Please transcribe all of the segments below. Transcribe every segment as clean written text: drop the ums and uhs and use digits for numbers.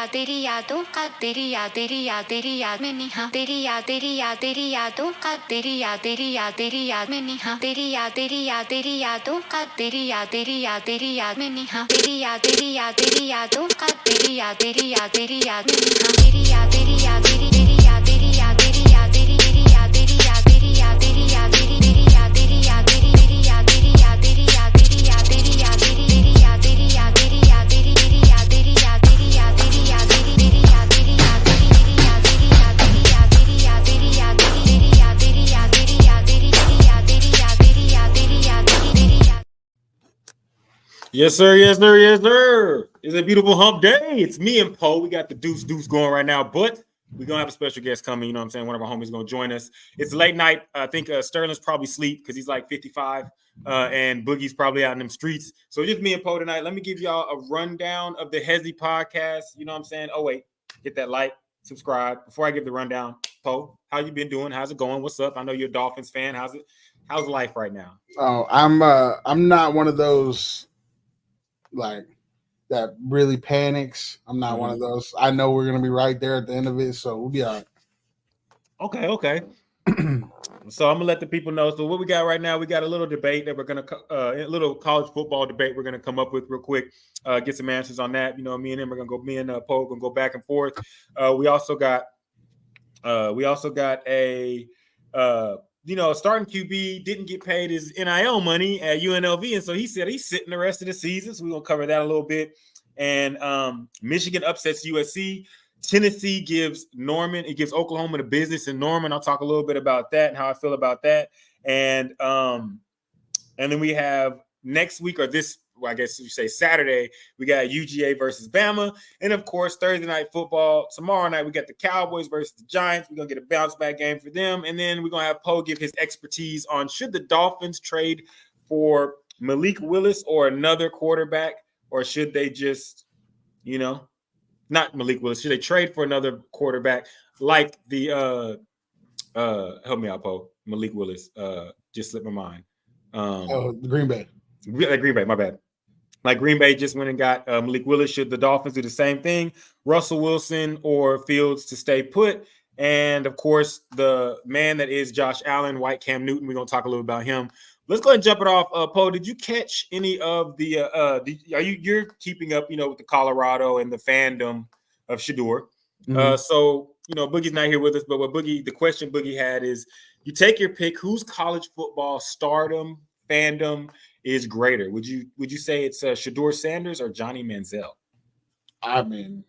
तेरी यादों का तेरी याद में निहा तेरी यादों का तेरी याद में निहा तेरी यादों का तेरी याद में निहा तेरी यादों का तेरी याद में निहा तेरी Yes, sir. Yes, sir. Yes, sir. It's a beautiful hump day. It's me and Poe. We got the deuce going right now, but we're going to have a special guest coming. You know what I'm saying? One of our homies going to join us. It's late night. I think Sterling's probably asleep because he's like 55, and Boogie's probably out in them streets. So just me and Poe tonight. Let me give y'all a rundown of the Hesi podcast. You know what I'm saying? Oh, wait. Hit that like, subscribe. Before I give the rundown, Poe, how you been doing? How's it going? What's up? I know you're a Dolphins fan. How's life right now? Oh, I'm not one of those like that really panics. I'm not one of those. I know we're gonna be right there at the end of it, so we'll be all right. Okay. So I'm gonna let the people know. So what we got right now, we got a little debate that we're gonna a little college football debate we're gonna come up with real quick. Get some answers on that. You know, me and Poe gonna go back and forth. We also got a starting QB didn't get paid his NIL money at UNLV, and so he said he's sitting the rest of the season. So we're gonna cover that a little bit. And Michigan upsets USC. Tennessee gives Oklahoma the business in Norman. I'll talk a little bit about that and how I feel about that. And then we have next week, or this, I guess you say Saturday, we got UGA versus BAMA. And of course, Thursday night football. Tomorrow night, we got the Cowboys versus the Giants. We're going to get a bounce back game for them. And then we're going to have Poe give his expertise on should the Dolphins trade for Malik Willis or another quarterback, or should they just, not Malik Willis, should they trade for another quarterback like the help me out, Poe, Malik Willis. Just slipped my mind. Green Bay. Green Bay, my bad. Like Green Bay just went and got Malik Willis. Should the Dolphins do the same thing? Russell Wilson or Fields to stay put? And, of course, the man that is Josh Allen, White Cam Newton. We're going to talk a little about him. Let's go ahead and jump it off. Poe, did you catch any of the you're keeping up, with the Colorado and the fandom of SHEDUER. So, Boogie's not here with us, but the question Boogie had is you take your pick, whose college football stardom, fandom is greater? Would you say it's Shedeur Sanders or Johnny Manziel? I mean,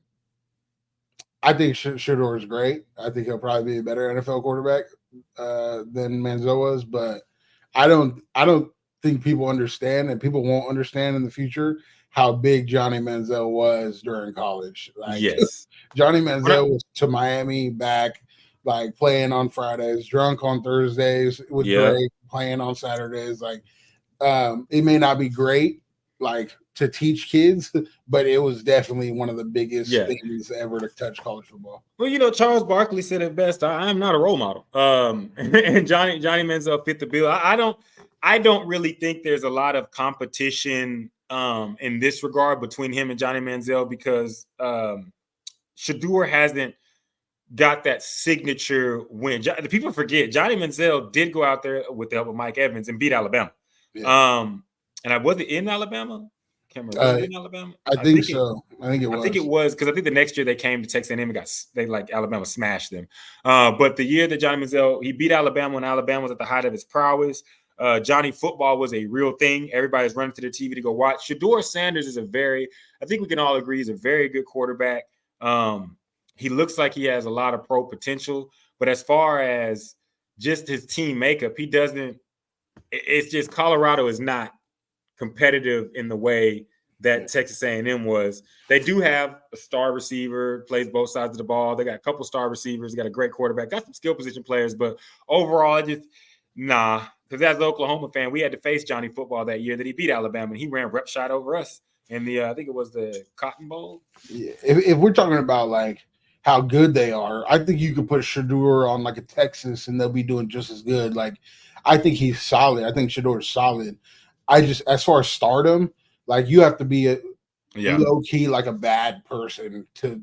I think Shedeur is great. I think he'll probably be a better NFL quarterback than Manziel was, but I don't think people understand, and people won't understand in the future how big Johnny Manziel was during college. Like, yes, Johnny Manziel was to Miami back, like playing on Fridays, drunk on Thursdays with Drake, playing on Saturdays. Like, it may not be great, like to teach kids, but it was definitely one of the biggest things ever to touch college football. Well, Charles Barkley said it best. I'm not a role model. And Johnny Manziel fit the bill. I don't really think there's a lot of competition in this regard between him and Johnny Manziel because SHEDUER hasn't got that signature win. The people forget Johnny Manziel did go out there with the help of Mike Evans and beat Alabama. Yeah. And I wasn't in Alabama. Can't remember. Was it in Alabama? I think so. I think it was because I think the next year they came to Texas A&M and Alabama smashed them. But the year that Johnny Manziel, he beat Alabama when Alabama was at the height of its prowess. Johnny football was a real thing. Everybody's running to the TV to go watch. Shedeur Sanders is I think we can all agree, he's a very good quarterback. He looks like he has a lot of pro potential, but as far as just his team makeup, it's just Colorado is not competitive in the way that Texas A&M was. They do have a star receiver, plays both sides of the ball. They got a couple star receivers. They got a great quarterback. Got some skill position players, but overall, because as an Oklahoma fan, we had to face Johnny football that year that he beat Alabama, and he ran rep shot over us in the I think it was the Cotton Bowl. Yeah. If we're talking about like how good they are, I think you could put SHEDUER on like a Texas, and they'll be doing just as good. Like, I think he's solid. I think SHEDUER is solid. As far as stardom, like you have to be Yeah. low key like a bad person to,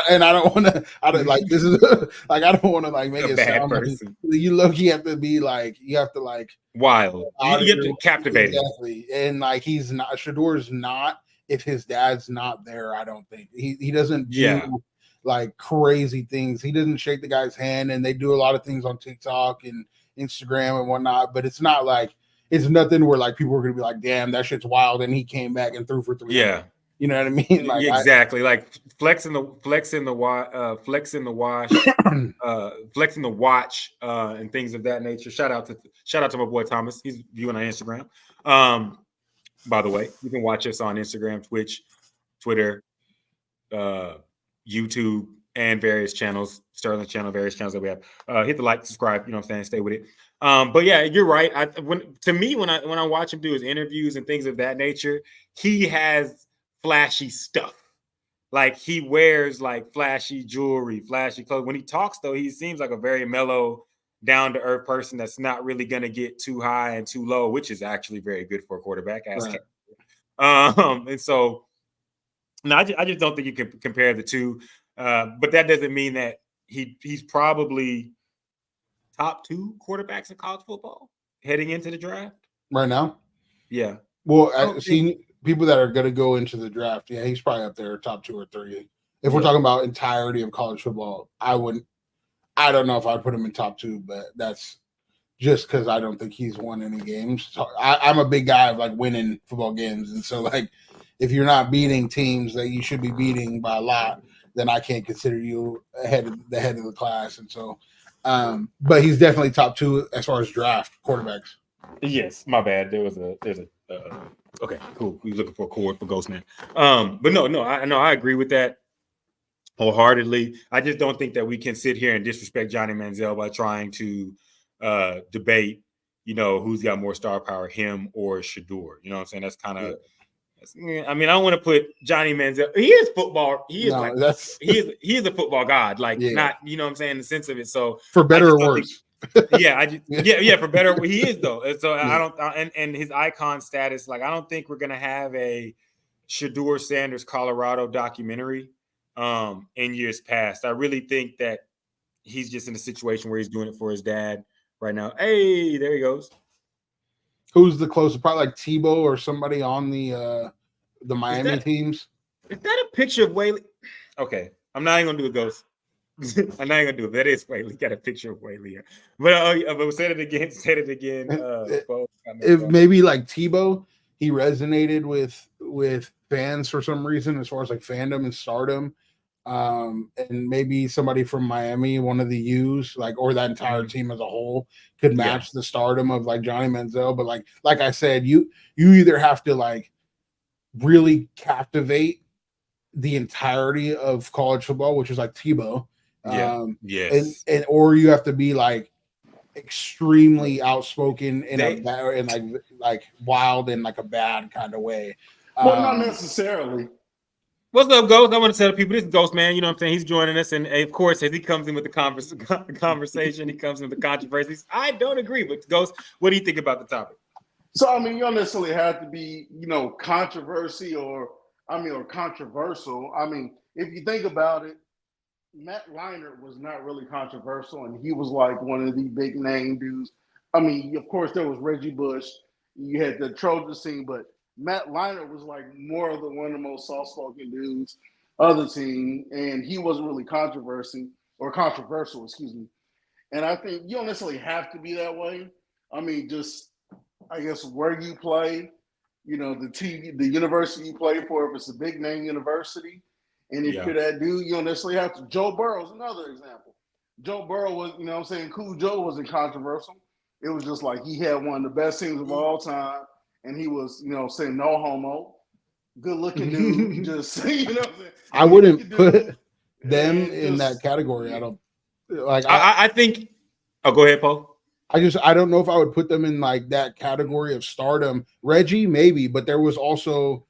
and I don't want to. I don't like this is like I don't want to like make A it bad sound person. like you low key have to be like you have to like Wild. You out of get your to captivate him. exactly, and like he's not Shedor's not if his dad's not there. I don't think he doesn't do Yeah. like crazy things. He doesn't shake the guy's hand, and they do a lot of things on TikTok and Instagram and whatnot. But it's not like it's nothing where like people are gonna be like, "Damn, that shit's wild," and he came back and threw for 3. Yeah. You know what I mean? Like exactly. Like flexing the watch, and things of that nature. Shout out to my boy Thomas. He's viewing on Instagram. By the way, you can watch us on Instagram, Twitch, Twitter, YouTube, and various channels, Sterling channel, various channels that we have. Hit the like, subscribe, you know what I'm saying, stay with it. But yeah, you're right. When I watch him do his interviews and things of that nature, he has flashy stuff. Like he wears like flashy jewelry, flashy clothes. When he talks, though, he seems like a very mellow, down-to-earth person that's not really going to get too high and too low, which is actually very good for a quarterback. Right. And so, no, I just don't think you can compare the two. But that doesn't mean that he's probably top 2 quarterbacks in college football heading into the draft right now. Yeah. Well, I've seen people that are going to go into the draft. Yeah, he's probably up there, top 2 or 3. If we're talking about entirety of college football, I don't know if I'd put him in top 2, but that's just because I don't think he's won any games. So I'm a big guy of like winning football games, and so like if you're not beating teams that you should be beating by a lot, then I can't consider you head of the class. And so, but he's definitely top 2 as far as draft quarterbacks. Yes, my bad. There's a okay, cool. We're looking for a core for Ghostman. But no, I agree with that wholeheartedly. I just don't think that we can sit here and disrespect Johnny Manziel by trying to debate, who's got more star power, him or SHEDUER. You know what I'm saying? That's kind of. Yeah. I mean, I don't want to put Johnny Manziel. He is football. He is he is a football god. Like not, you know what I'm saying, in the sense of it. So for better or worse. Yeah, for better. He is though. And so I don't. And his icon status. Like I don't think we're gonna have a SHEDUER Sanders Colorado documentary in years past. I really think that he's just in a situation where he's doing it for his dad right now. Hey, there he goes. Who's the closest? Probably like Tebow or somebody on the Miami teams. Is that a picture of Whaley? Okay, I'm not even gonna do a ghost. I'm not even gonna do it. That is Whaley. Got a picture of Whaley here. But say it again. If maybe like Tebow, he resonated with fans for some reason as far as like fandom and stardom. And maybe somebody from Miami, one of the U's, like, or that entire team as a whole could match the stardom of like Johnny Manziel. But like I said, you either have to like really captivate the entirety of college football, which is like Tebow. Yes. And or you have to be like extremely outspoken in a bad and like wild in like a bad kind of way. Well, not necessarily. What's up, Ghost? I want to tell people this is Ghost, man. You know what I'm saying? He's joining us. And of course, as he comes in with the conversation, he comes in with the controversies. I don't agree, but Ghost, what do you think about the topic? So, I mean, you don't necessarily have to be, controversy or controversial. I mean, if you think about it, Matt Leinart was not really controversial, and he was like one of the big name dudes. I mean, of course, there was Reggie Bush. You had the Trojan scene, but Matt Leinart was like more of one of the most soft-spoken dudes of the team, and he wasn't really controversial, excuse me. And I think you don't necessarily have to be that way. I mean, just I guess where you play, the university you play for, if it's a big name university, and if you're that dude, you don't necessarily have to. Joe Burrow is another example. Joe Burrow was, Cool Joe wasn't controversial. It was just like he had one of the best teams of all time. And he was, saying no homo, good looking dude. Just I wouldn't put them in that category. I don't like. I think. Oh, go ahead, Paul. I don't know if I would put them in like that category of stardom. Reggie, maybe, but there was also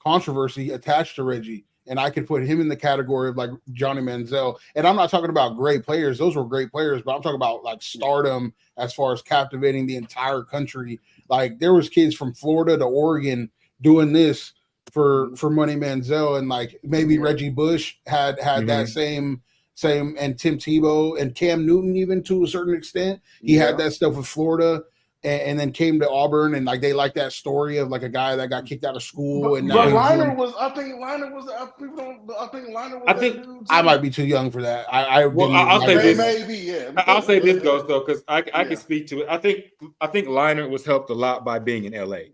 controversy attached to Reggie, and I could put him in the category of like Johnny Manziel. And I'm not talking about great players; those were great players, but I'm talking about like stardom as far as captivating the entire country. Like there was kids from Florida to Oregon doing this for Money Manziel, and like maybe Reggie Bush had that same, and Tim Tebow and Cam Newton, even to a certain extent. He had that stuff with Florida. And then came to Auburn, and like they like that story of like a guy that got kicked out of school. And but Liner was, I think Liner was that dude. I might be too young for that. I'll say this. Maybe, yeah. I'll say this goes though, because I can speak to it. I think Liner was helped a lot by being in LA.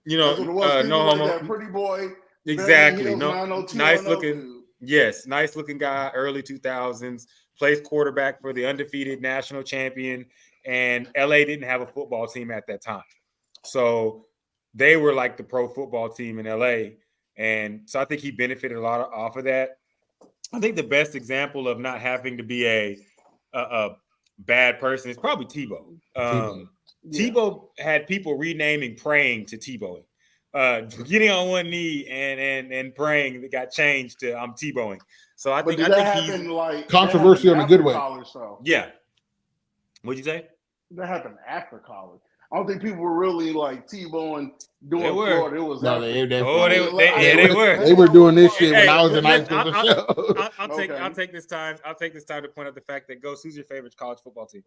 You know, no homo. Like that pretty boy. Exactly. No, nice looking. Yes, nice looking guy. Early 2000s. Plays quarterback for the undefeated national champion. And LA didn't have a football team at that time. So they were like the pro football team in LA. And so I think he benefited a lot off of that. I think the best example of not having to be a bad person is probably Tebow. Tebow had people renaming praying to Tebowing. Getting on one knee and praying that got changed to I'm Tebowing. So I think he's like controversial in a good way. College, so. Yeah. What'd you say? That happened after college. I don't think people were really like Tebowing doing Florida. It was they were. They were doing this shit when I was in high school. I'll take this time to point out the fact that Ghost, who's your favorite college football team?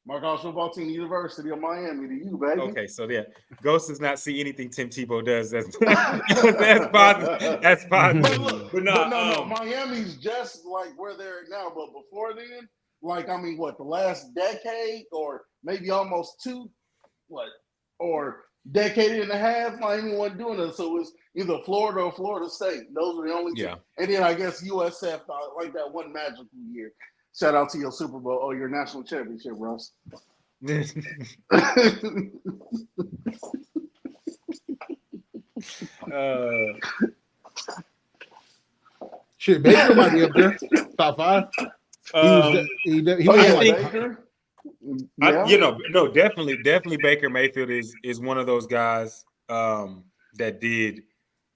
My college football team, University of Miami, to you, baby. Okay, so yeah, Ghost does not see anything Tim Tebow does. That's positive. That's positive. But no, Miami's just like where they're at now. But before then, like the last decade or maybe almost decade and a half, Miami wasn't doing it. So it was either Florida or Florida State. Those were the only two. And then I guess USF, like that one magical year. Shout out to your Super Bowl or your national championship, Russ. Shit, Baker might be up there, top 5. Definitely Baker Mayfield is one of those guys that did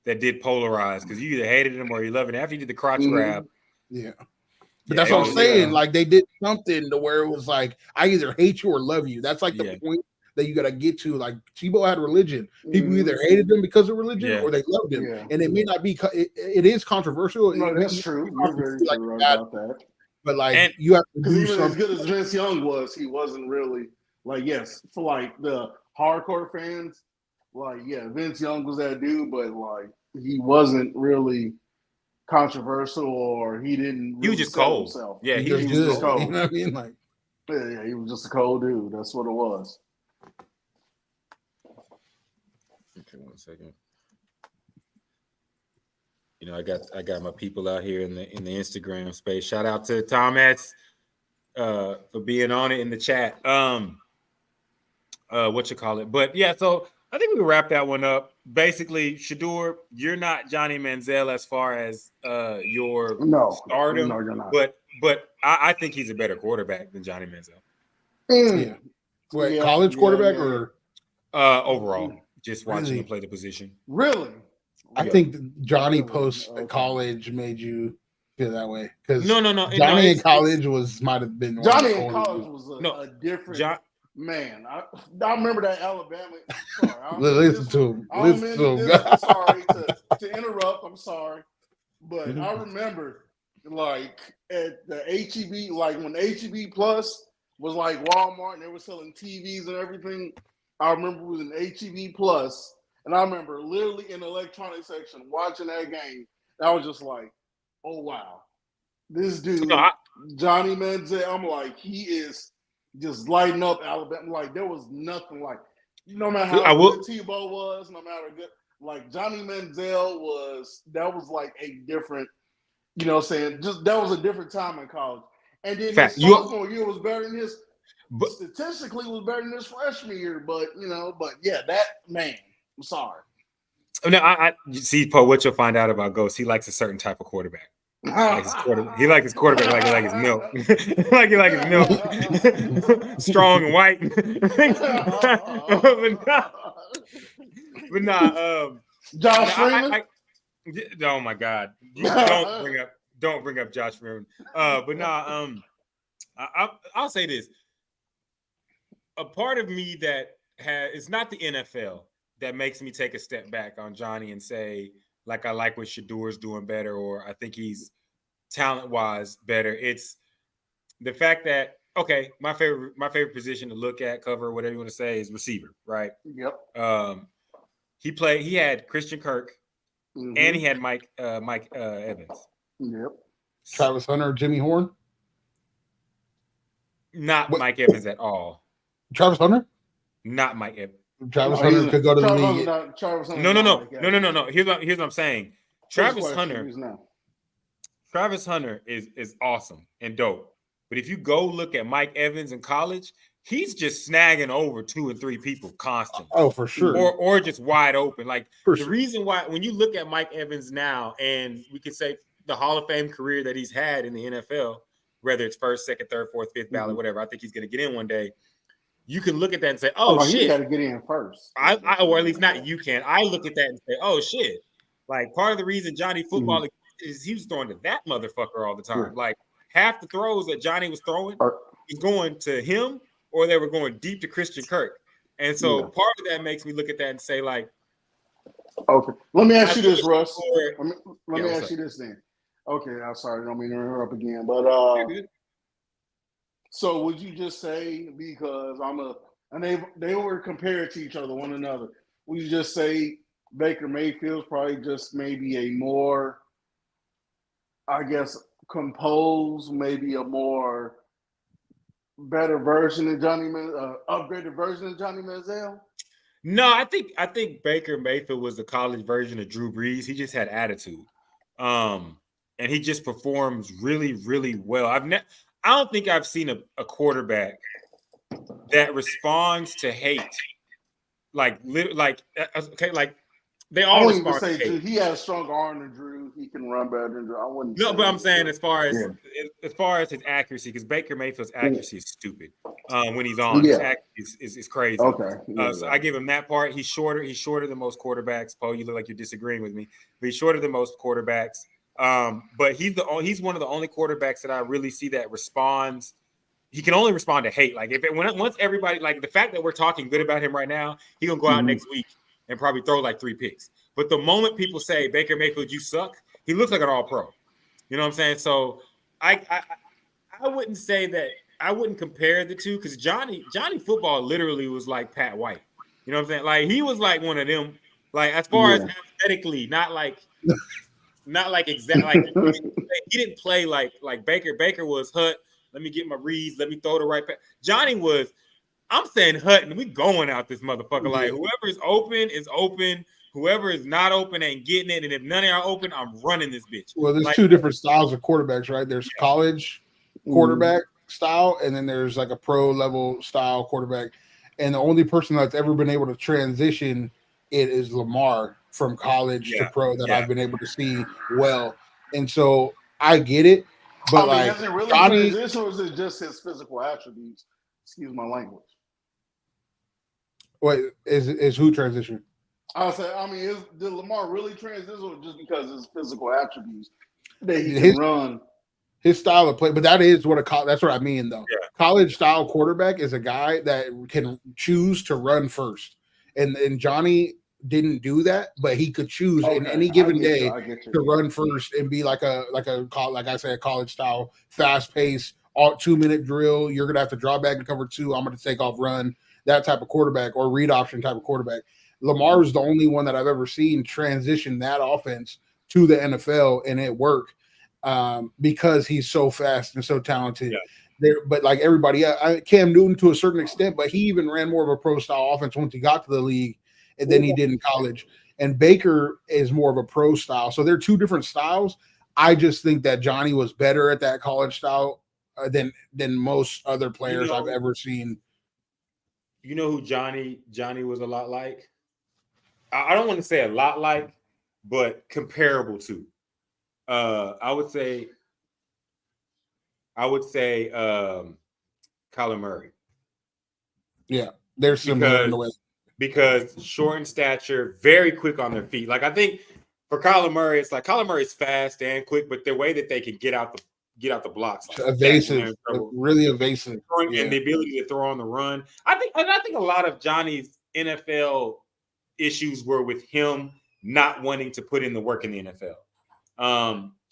polarize, because you either hated him or you loved him. After he did the crotch grab, but that's what I'm saying. Like they did something to where it was like I either hate you or love you. That's like the point that you gotta get to. Like Tebow had religion. People either hated him because of religion or they loved him. And it may not be. It is controversial. No, that's true. You're very true about that. But like you have to do something. As good as Vince Young was, he wasn't really like for like the hardcore fans. Like Vince Young was that dude, but like he wasn't really controversial, or he didn't. He was just cold. Himself. Yeah, he was just cold. You know what I mean? Like, he was just a cold dude. That's what it was. Okay, 1 second. You know, I got my people out here in the Instagram space. Shout out to Thomas for being on it in the chat. What you call it? But yeah, so I think we can wrap that one up. Basically, SHEDUER, you're not Johnny Manziel as far as your stardom. No, you're not. But I think he's a better quarterback than Johnny Manziel. Yeah. Wait, college quarterback or overall? Just watching him play the position. Really? I think Johnny post college made you feel that way, because no. Johnny in college might have been Johnny in college was a different man. I remember that Alabama. Sorry, listen to him. I'm sorry to interrupt. I'm sorry, but I remember like at the HEB, like when HEB Plus was like Walmart and they were selling TVs and everything. I remember it was an HEB Plus, and I remember literally in the electronics section watching that game. I was just like, "Oh wow, this dude, Johnny Manziel." I'm like, he is just lighting up Alabama. Like there was nothing like, no matter how good Tebow was, no matter good, like Johnny Manziel was. That was like a different, you know what I'm saying? Just that was a different time in college. And then his sophomore year was better than his. Statistically was better than his freshman year, but that man, I'm sorry. No, I see, Poe, what you'll find out about Ghost, he likes a certain type of quarterback. He likes his quarterback like his milk. like his milk. Strong and white. but nah, Josh Freeman. Oh my God. Don't bring up Josh Freeman. But nah, I'll say this. A part of me that it's not the NFL, that makes me take a step back on Johnny and say, like, I like what SHEDUER's doing better, or I think he's talent-wise better. It's the fact that, okay, my favorite position to look at, cover, whatever you want to say, is receiver, right? Yep. He had Christian Kirk, and he had Mike Evans. Yep. Travis Hunter, Jimmy Horn. Not What? Mike Evans at all. Travis Hunter. Not Mike Evans. Travis Hunter could go to the league. No. Here's what I'm saying. Travis Hunter is awesome and dope. But if you go look at Mike Evans in college, he's just snagging over 2 and 3 people constantly. Oh, for sure. Or just wide open. Like For the sure. reason why, when you look at Mike Evans now, and we could say the Hall of Fame career that he's had in the NFL, whether it's first, second, third, fourth, fifth ballot, whatever, I think he's going to get in one day. You can look at that and say, "Oh shit, he got to get in first." Or at least not you can. I look at that and say, "Oh shit!" Like part of the reason Johnny football is he was throwing to that motherfucker all the time. Like half the throws that Johnny was throwing, he's going to him, or they were going deep to Christian Kirk. And so part of that makes me look at that and say, like, okay, let me ask you this, Russ. Let me ask up? you this then. Okay, I'm sorry, I don't mean to interrupt again, but so would you just say, because they were compared to each other, one another, would you just say Baker Mayfield's probably just maybe a more, I guess, composed, maybe a more better version of upgraded version of Johnny Manziel? No, I think Baker Mayfield was the college version of Drew Brees. He just had attitude, and he just performs really, really well. I don't think I've seen a quarterback that responds to hate like they all respond to hate. He has a stronger arm than Drew. He can run better than Drew. I wouldn't. No, but I'm saying as far as his accuracy, because Baker Mayfield's accuracy is stupid. When he's on, his accuracy is crazy. Okay. So I give him that part. He's shorter. He's shorter than most quarterbacks. Paul, you look like you're disagreeing with me, but he's shorter than most quarterbacks. But he's one of the only quarterbacks that I really see that responds. He can only respond to hate. Like once everybody, like the fact that we're talking good about him right now, he gonna go out next week and probably throw like 3 picks. But the moment people say, Baker Mayfield, you suck, he looks like an all-pro. You know what I'm saying? So I wouldn't say that. I wouldn't compare the two, because Johnny football literally was like Pat White. You know what I'm saying? Like he was like one of them, like as far as athletically, not like exactly like he didn't play like Baker. Baker was Hut. Let me get my reads. Let me throw the right pass. Johnny was, I'm saying Hut, and we going out this motherfucker. Like whoever is open is open. Whoever is not open ain't getting it. And if none of y'all open, I'm running this bitch. Well, there's 2 different styles of quarterbacks, right? There's college quarterback style, and then there's like a pro level style quarterback. And the only person that's ever been able to transition it is Lamar from college to pro that I've been able to see well. And so I get it. But has it really transition, or is it just his physical attributes? Excuse my language. Wait, is who transition? Did Lamar really transition, or just because of his physical attributes that he can run? His style of play, but that's what I mean though. Yeah. College style quarterback is a guy that can choose to run first, and Johnny didn't do that, but he could choose in any given day to run first and be like I said, college style, fast pace, 2-minute drill. You're gonna have to draw back and cover 2. I'm gonna take off, run, that type of quarterback, or read option type of quarterback. Lamar is the only one that I've ever seen transition that offense to the NFL, and it worked because he's so fast and so talented. Yeah. But like everybody, Cam Newton to a certain extent, but he even ran more of a pro style offense once he got to the league than he did in college. And Baker is more of a pro style. So they're 2 different styles. I just think that Johnny was better at that college style than most other players I've ever seen. You know who Johnny was a lot like? I don't want to say a lot like, but comparable to. I would say Kyler Murray. Yeah, they're similar in the way. Because short in stature, very quick on their feet. Like I think for Kyler Murray, it's like Kyler Murray's fast and quick, but the way that they can get out the blocks, like evasive, really evasive, and the ability to throw on the run. I think a lot of Johnny's NFL issues were with him not wanting to put in the work in the NFL.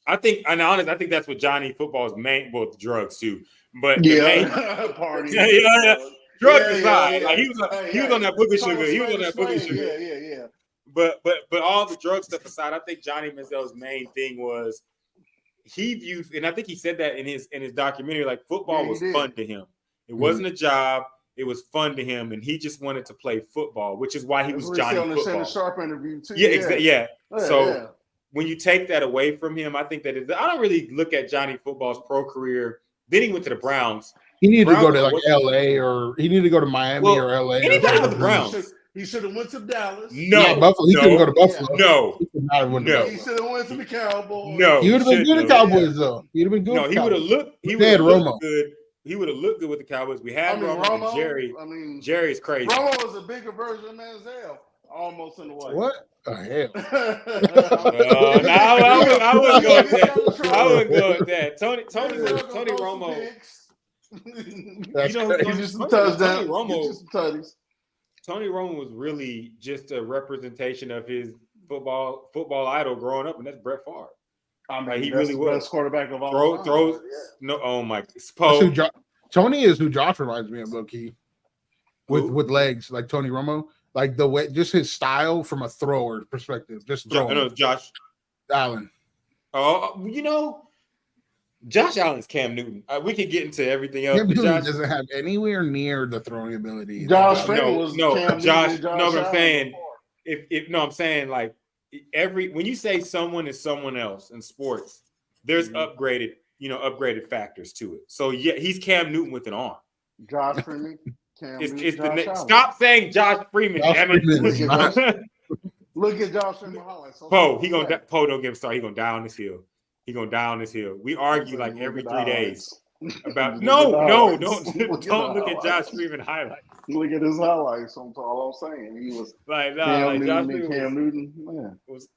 I think that's what Johnny Football's main, well, drugs too, but the main party. Drugs aside, like he was on that booger sugar. He was on that booger sugar. Yeah. But all the drug stuff aside, I think Johnny Manziel's main thing was he viewed, and I think he said that in his documentary, like football was fun to him. It wasn't a job. It was fun to him, and he just wanted to play football, which is why he was Johnny Football. The Sharp interview too. Yeah. So when you take that away from him, I think that I don't really look at Johnny Football's pro career. Then he went to the Browns. He needed to go to like LA, or he needed to go to Miami or LA. Anybody with the Browns. He should have went to Dallas. No, Buffalo. He couldn't go to Buffalo. No. He should have went to the Cowboys. No. He would have been good at Cowboys though. He'd have been good. No, he would have looked. He would have looked good. He would have looked good with the Cowboys. We had Romo and Jerry. Jerry's crazy. Romo was a bigger version of Manziel, almost in a way. What the hell? I wouldn't go with that. I wouldn't go with that. Tony Romo. That's Tony Romo was really just a representation of his football idol growing up, and that's Brett Favre. I mean, he really was best quarterback of all time. Throws. No, oh my. Tony is who Josh reminds me of, low key, with legs like Tony Romo, like the way, just his style from a thrower perspective. Just throwing. No, Josh Allen. Oh, Josh Allen's Cam Newton. We can get into everything else. Cam Newton doesn't have anywhere near the throwing ability. Josh, Josh. No, but I'm saying, I'm saying like when you say someone is someone else in sports, there's upgraded factors to it. So yeah, he's Cam Newton with an arm. Josh Freeman. Stop saying Josh Freeman. Look at Josh Freeman highlights. Poe don't get him started. He gonna die on this hill. We argue like every 3 days about don't look at Josh Freeman highlights. Look at his highlights. That's all I'm saying. He was like Cam Newton.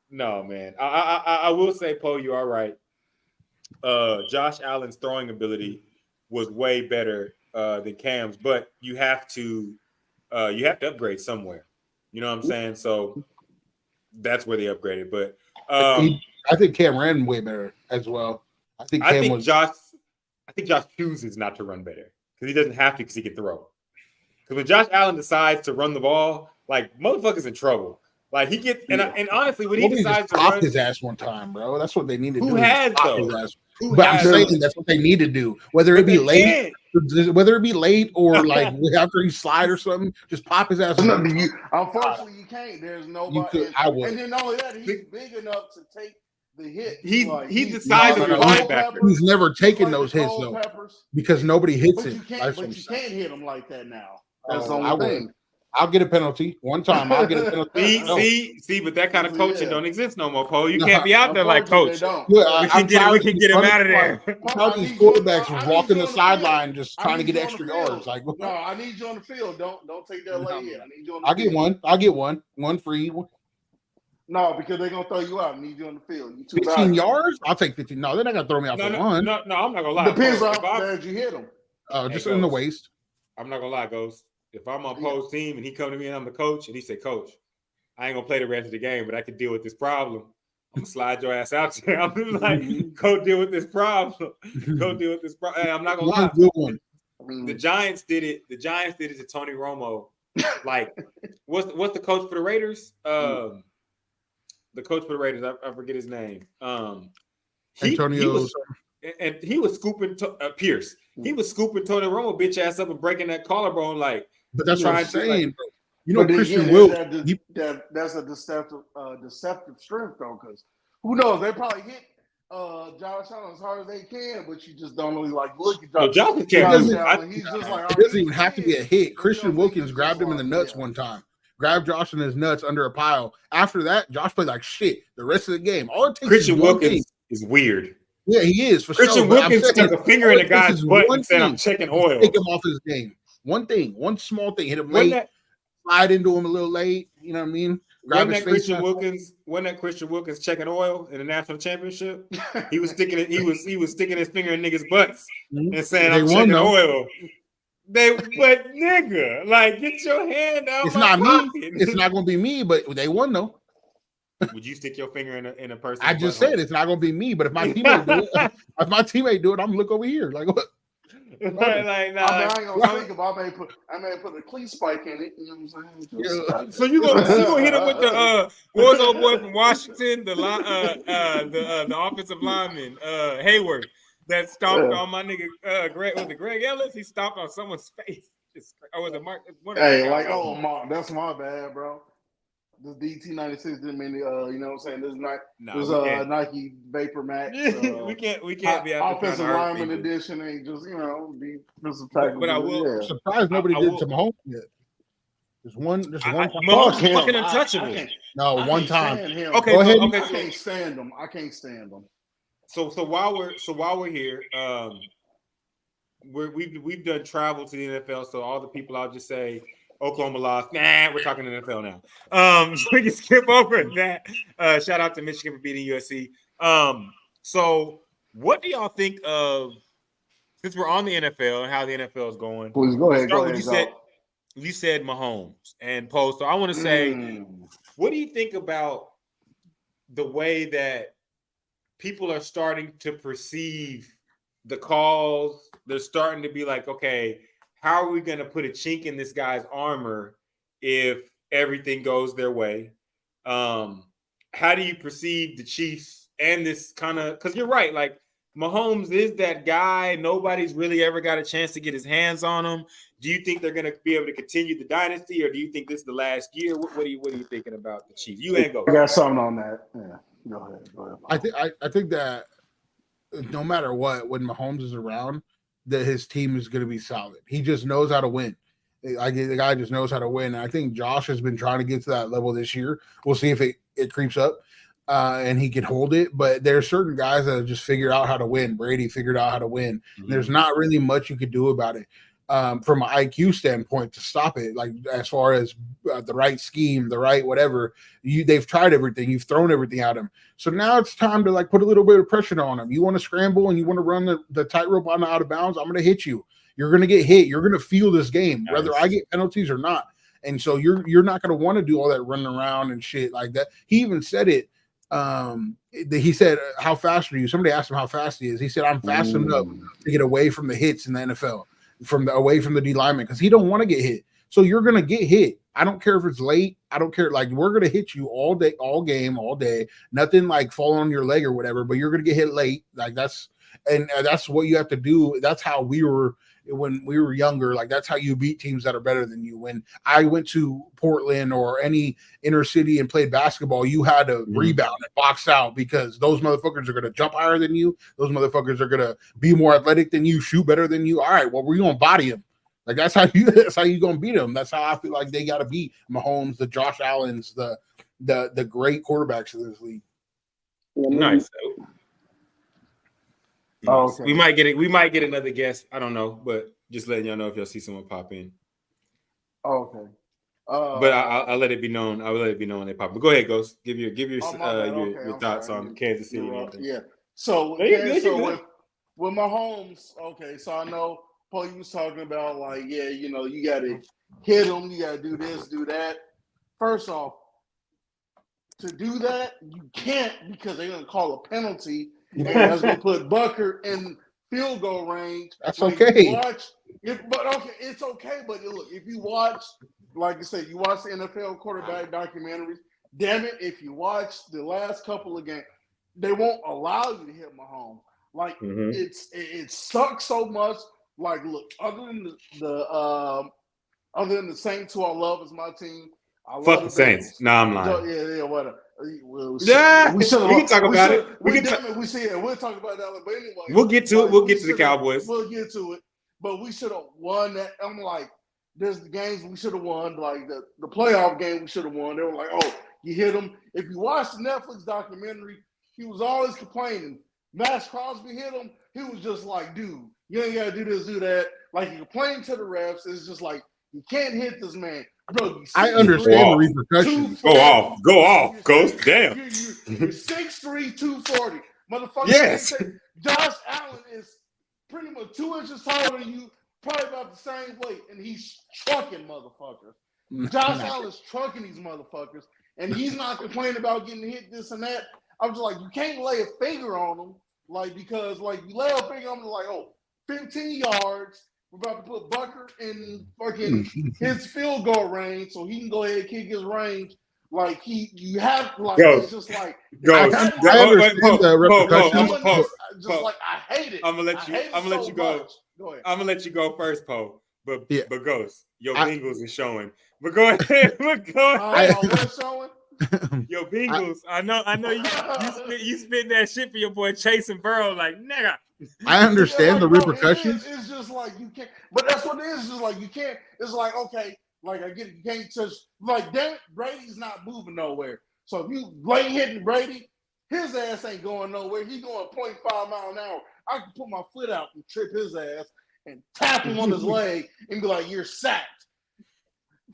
Man. I will say, Poe, you are right. Josh Allen's throwing ability was way better than Cam's, but you have to upgrade somewhere. You know what I'm saying? So that's where they upgraded. But I think Cam ran way better as well. I think Josh chooses not to run better because he doesn't have to, because he can throw. Because when Josh Allen decides to run the ball, like, motherfucker's in trouble. Like, he gets and honestly, when he decides to run his ass one time, bro, that's what they need to do. Who has though? But I'm saying that's what they need to do. Whether it be late or like after he slide or something, just pop his ass. Unfortunately, you can't. There's nobody. I would. And then not only that, he's big enough to take the hit. He's the size of a linebacker. He's never taken those hits though, because nobody hits it. But you can't hit him like that now. That's the only thing. I'll get a penalty one time. I'll get a penalty. See, but that kind of coaching don't exist no more, Poe. You can't be out there like coach. We can get him out of there. How these quarterbacks walking the sideline just trying to get extra yards? Like, no, I need you on the field. Don't take that lay in. I need you on the field. I'll get one free. No, because they're gonna throw you out. I need you on the field. 15 yards? I'll take 15. No, they're not gonna throw me out for one. No, I'm not gonna lie. Depends on how bad you hit them. Just in the waist. I'm not gonna lie, Ghost. If I'm on Poe's team and he come to me and I'm the coach and he say, "Coach, I ain't gonna play the rest of the game, but I can deal with this problem. I'm gonna slide your ass out there." I'm like, "Go deal with this problem. Go deal with this problem." I'm not gonna lie. The Giants did it. The Giants did it to Tony Romo. Like, what's the coach for the Raiders? The coach for the Raiders, I forget his name. Antonio. He was scooping Pierce. He was scooping Tony Romo bitch ass up and breaking that collarbone like. But that's what I'm saying, bro. You know, Christian Wilkes. That's a deceptive strength though, because who knows? They probably hit Josh Allen as hard as they can, but you just don't really like look at Josh Allen. He's just like, it doesn't even have to be a hit. Christian Wilkins grabbed him in the nuts one time. Grabbed Josh in his nuts under a pile. After that, Josh played like shit the rest of the game. All it takes Christian Wilkins is weird. Yeah, he is. For Christian Wilkins stuck a finger in a guy's butt and said, "I'm checking oil." Take him off his game. One small thing. Hit him late. Slide into him a little late. You know what I mean? When that Christian Wilkins checking oil in the national championship, he was sticking his finger in niggas' butts and saying, "I'm checking oil." But nigga, like, get your hand out. It's my not pocket. me. It's not going to be me, but they won though. Would you stick your finger in a person? I just said it's not going to be me, but if my teammate do it, I'm gonna look over here. Like what? Like, I ain't gonna think about. I may put a cleat spike in it. You know what I'm saying? Yeah. So you gonna hit him with the what was old boy from Washington, the offensive lineman, Hayward, that stomped on my nigga Greg Ellis? He stomped on someone's face. Or was it Mark? Hey, like, oh, Mark, that's my bad, bro. This DT96 didn't mean, you know what I'm saying? This is Nike Vapor Max. we can't be out offensive lineman edition. Ain't just, you know, defensive tackle. But I will. I'm surprised nobody did to Mahomes yet. Just one. Mahomes is fucking untouchable. No, one time. Okay, go ahead. I can't stand him. So while we're here, we've done travel to the NFL. So all the people, I'll just say Oklahoma lost. Nah, we're talking NFL now. So we can skip over that. Shout out to Michigan for beating USC. So what do y'all think of, since we're on the NFL and how the NFL is going? Please go ahead. You said Mahomes and Post. So I want to say, what do you think about the way that people are starting to perceive the calls? They're starting to be like, okay, how are we going to put a chink in this guy's armor if everything goes their way? How do you perceive the Chiefs and this kind of, because you're right, like Mahomes is that guy. Nobody's really ever got a chance to get his hands on him. Do you think they're going to be able to continue the dynasty, or do you think this is the last year? What are you thinking about the Chiefs? You ain't go. I got something on that. Yeah, go ahead. I think that no matter what, when Mahomes is around, that his team is going to be solid. He just knows how to win. The guy just knows how to win. And I think Josh has been trying to get to that level this year. We'll see if it creeps up and he can hold it. But there are certain guys that have just figured out how to win. Brady figured out how to win. Mm-hmm. There's not really much you could do about it from an IQ standpoint to stop it. Like as far as the right scheme, the right whatever, they've tried everything. You've thrown everything at him. So now it's time to like put a little bit of pressure on him. You want to scramble and you want to run the tightrope on the out of bounds, I'm going to hit you. You're going to get hit. You're going to feel this game, whether I get penalties or not. And so you're not going to want to do all that running around and shit like that. He even said it. He said, how fast are you? Somebody asked him how fast he is. He said, I'm fast enough to get away from the hits in the NFL, away from the D lineman, because he don't want to get hit. So you're going to get hit. I don't care if it's late. I don't care. Like, we're going to hit you all day, all game, all day. Nothing like fall on your leg or whatever, but you're going to get hit late. Like that's what you have to do. That's how we were when we were younger. Like that's how you beat teams that are better than you. When I went to Portland or any inner city and played basketball, you had to rebound and box out because those motherfuckers are going to jump higher than you. Those motherfuckers are going to be more athletic than you, shoot better than you. All right, well, we're going to body them. Like that's how you going to beat them. That's how I feel like they got to beat Mahomes, the Josh Allens, the great quarterbacks of this league. Nice. Oh, okay. We might get another guest. I don't know, but just letting y'all know if y'all see someone pop in. Oh, okay. But I'll let it be known. I will let it be known when they pop. But go ahead, Ghost. Give your thoughts on Kansas City. Yeah. So with Mahomes, okay. So I know Paul, you was talking about like, yeah, you know, you got to hit him. You got to do this, do that. First off, to do that, you can't because they're gonna call a penalty. And that's going to put Bucker in field goal range. That's okay. It's okay. But look, if you watch, like I said, you watch the NFL quarterback documentaries. Damn it, if you watch the last couple of games, they won't allow you to hit Mahomes. Like it sucks so much. Like, look, other than the Saints, who I love as my team, I love the Saints. No, I'm lying. Yeah, whatever. We can talk about it. We'll talk about that. But anyway, we'll get to it. We'll get to the Cowboys. We'll get to it. But we should have won that. I'm like, there's the games we should have won. Like the playoff game we should have won. They were like, oh, you hit him. If you watch the Netflix documentary, he was always complaining. Max Crosby hit him. He was just like, dude, you ain't got to do this, do that. Like, he complained to the refs. It's just like, you can't hit this man. Bro, I understand the repercussions. Go off, Ghost. Damn. You're 6'3", 240. Motherfucker. Yes. Josh Allen is pretty much 2 inches taller than you, probably about the same weight, and he's trucking motherfuckers. Josh Allen's trucking these motherfuckers, and he's not complaining about getting hit, this and that. I'm just like, you can't lay a finger on him, like, because, like, you lay a finger on him, like, 15 yards. We're about to put Bucker in fucking his field goal range so he can go ahead and kick his range. Like, you have, like, it's just like, I understand the repercussions. Just like, I hate it. I'm gonna let you go. Go ahead. I'm gonna let you go first, Poe. But Ghost, your Bengals is showing. But go ahead. What's showing? Yo, Bengals. I know you spit that shit for your boy Chase and Burrow, like, nigga. I understand the repercussions. It's just like you can't, but that's what it is. It's just like you can't. It's like, okay, like I get it, you can't just like damn it, Brady's not moving nowhere. So if you late hitting Brady, his ass ain't going nowhere. He's going 0.5 mile an hour. I can put my foot out and trip his ass and tap him on his leg and be like, "You're sacked."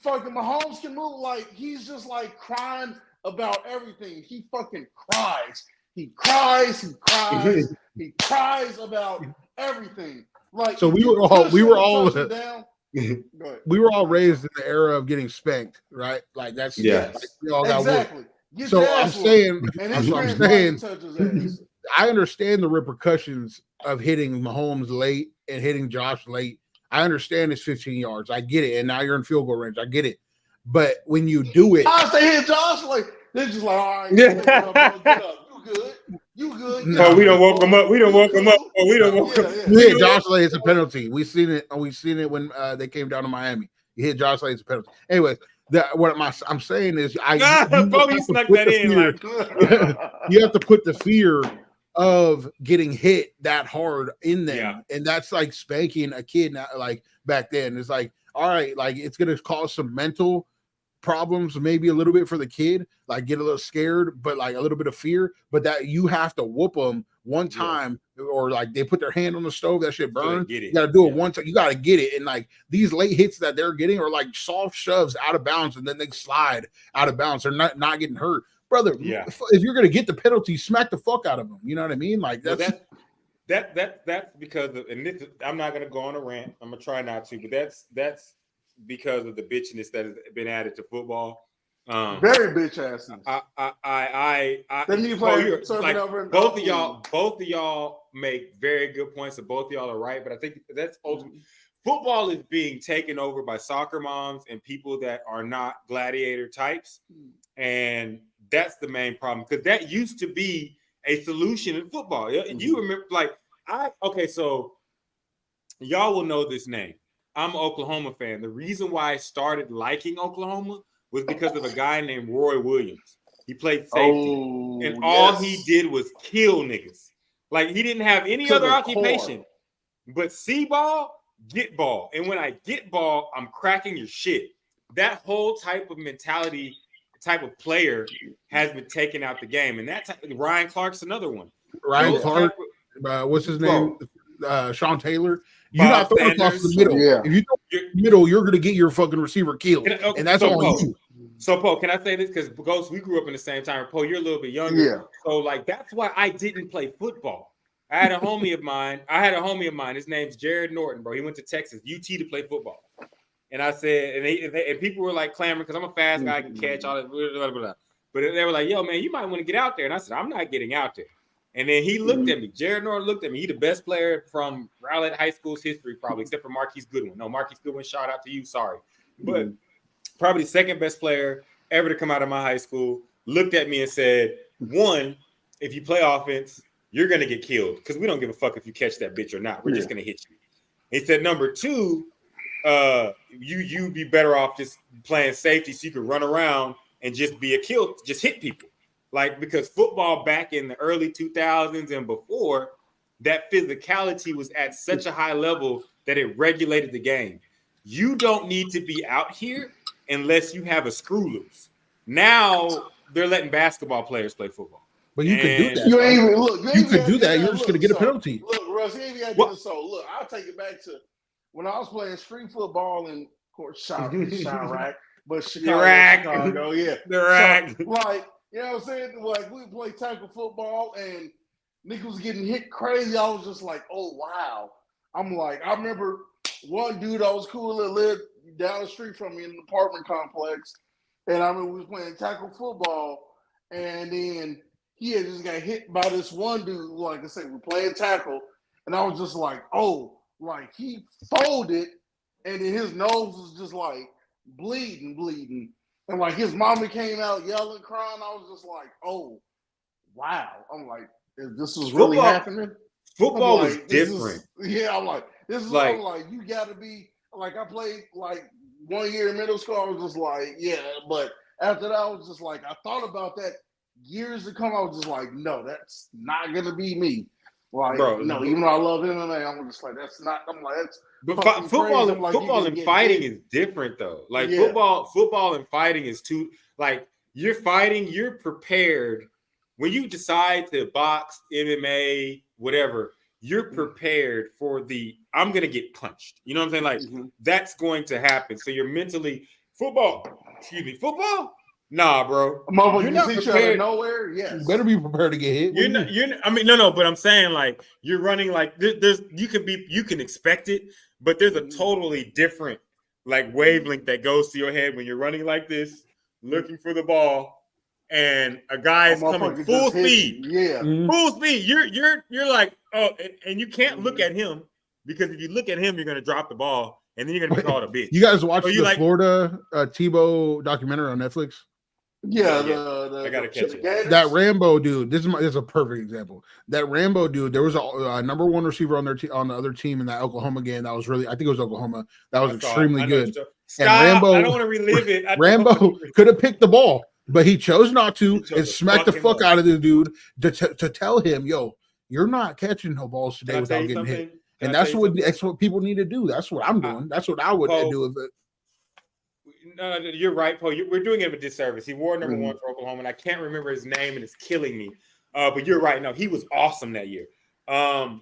Fucking Mahomes can move, like he's just like crying about everything. He fucking cries. He cries about everything. Like, so we were all raised in the era of getting spanked, right? Like that's like we all got exactly. So I'm saying, I understand the repercussions of hitting Mahomes late and hitting Josh late. I understand it's 15 yards. I get it. And now you're in field goal range. I get it. But when you do it, I say hit Josh like they're just like, all right, get up. You good. No, we don't woke him up. We don't woke him up. We don't woke him up. You hit Josh late, it's a penalty. We've seen it when they came down to Miami. You hit Josh late, it's a penalty. Anyways, what I'm saying is you snuck that in. You have to put the fear of getting hit that hard in them. Yeah. And that's like spanking a kid now, like back then. It's like, all right, like it's gonna cause some mental problems, maybe a little bit for the kid, like get a little scared, but like a little bit of fear, but that you have to whoop them one time, or like they put their hand on the stove, that shit burns. You gotta do it one time, you gotta get it. And like these late hits that they're getting are like soft shoves out of bounds, and then they slide out of bounds. They're not getting hurt. Brother, if you're gonna get the penalty, smack the fuck out of them. You know what I mean? Like that's because of, and this, I'm not gonna go on a rant. I'm gonna try not to, but that's because of the bitchiness that has been added to football. Very bitch asses. Both of y'all make very good points, and both of y'all are right. But I think that's ultimately football is being taken over by soccer moms and people that are not gladiator types, and that's the main problem, because that used to be a solution in football. And you remember, so y'all will know this name. I'm an Oklahoma fan. The reason why I started liking Oklahoma was because of a guy named Roy Williams. He played safety, all he did was kill niggas. Like, he didn't have any other occupation but see ball, get ball. And when I get ball, I'm cracking your shit. That whole type of mentality, type of player has been taken out the game. And that Ryan Clark's another one. Ryan Clark, what's his name? Sean Taylor. You're not throwing across the middle. Yeah. If you throw the middle, you're going to get your fucking receiver killed. And that's on you. So, Poe, can I say this? Because we grew up in the same time. Poe, you're a little bit younger. Yeah. So, like, that's why I didn't play football. I had a homie of mine. His name's Jared Norton, bro. He went to Texas, UT, to play football. And I said, and people were like clamoring because I'm a fast guy, I can catch all that, blah, blah, blah. But they were like, yo, man, you might want to get out there. And I said, I'm not getting out there. And then he looked at me. Jared Norton looked at me. He the best player from Rowlett High School's history, probably, except for Marquise Goodwin. No, Marquise Goodwin, shout out to you. Sorry. But probably the second best player ever to come out of my high school, looked at me and said, one, if you play offense, you're going to get killed because we don't give a fuck if you catch that bitch or not. We're just going to hit you. He said, number two, you'd be better off just playing safety so you could run around and just be a kill, just hit people. Like, because football back in the early 2000s and before, that physicality was at such a high level that it regulated the game. You don't need to be out here unless you have a screw loose. Now they're letting basketball players play football. But you could do that. You could do that. You're just going to get a penalty. Look, Russ, you ain't got to get it. So, look, I'll take it back to when I was playing street football in, of course, Chirac, but Chicago, yeah. Iraq. So, like, you know what I'm saying? Like, we play tackle football, and niggas was getting hit crazy. I was just like, oh, wow. I'm like, I remember one dude that was cool that lived down the street from me in an apartment complex, and I remember we was playing tackle football, and then he had just got hit by this one dude. Like I said, we're playing tackle, and I was just like, oh, like he folded, and then his nose was just like bleeding, and like his mama came out yelling, crying. I was just like, oh, wow. I'm like, this is really happening. Football like, was different. I'm like, this is like, I'm like, you got to be like, I played like 1 year in middle school. I was just like, yeah, but after that, I was just like, I thought about that years to come. I was just like, no, that's not gonna be me. Like, Bro, no, even though I love MMA, I'm just like, that's not. I'm like, that's. But fucking football, crazy. Like, football and fighting is different though. Like football and fighting is two. Like you're fighting, you're prepared. When you decide to box, MMA, whatever, you're prepared for the I'm gonna get punched. You know what I'm saying? Like that's going to happen. So you're mentally football. Nah, bro. You're not prepared out of nowhere. Yes, you better be prepared to get hit. You're not. I mean, no. But I'm saying like you're running like there's you can expect it, but there's a totally different like wavelength that goes to your head when you're running like this, looking for the ball. And a guy is coming full speed. Full speed. You're like, oh, and you can't look at him because if you look at him, you're gonna drop the ball and then you're gonna be called a bitch. You guys watch the Florida Tebow documentary on Netflix? Yeah, I gotta catch it. That Rambo dude. This is a perfect example. That Rambo dude. There was a number one receiver on on the other team in that Oklahoma game. That was really, I think it was Oklahoma. That was extremely good. And Rambo, I don't want to relive it. Rambo could have picked the ball. But he chose not to and smacked the fuck out of the dude to tell him, yo, you're not catching no balls today without getting hit. And that's what people need to do. That's what I'm doing. That's what I would do with it. No, you're right, Paul. We're doing him a disservice. He wore number one for Oklahoma, and I can't remember his name, and it's killing me. But you're right. No, he was awesome that year. So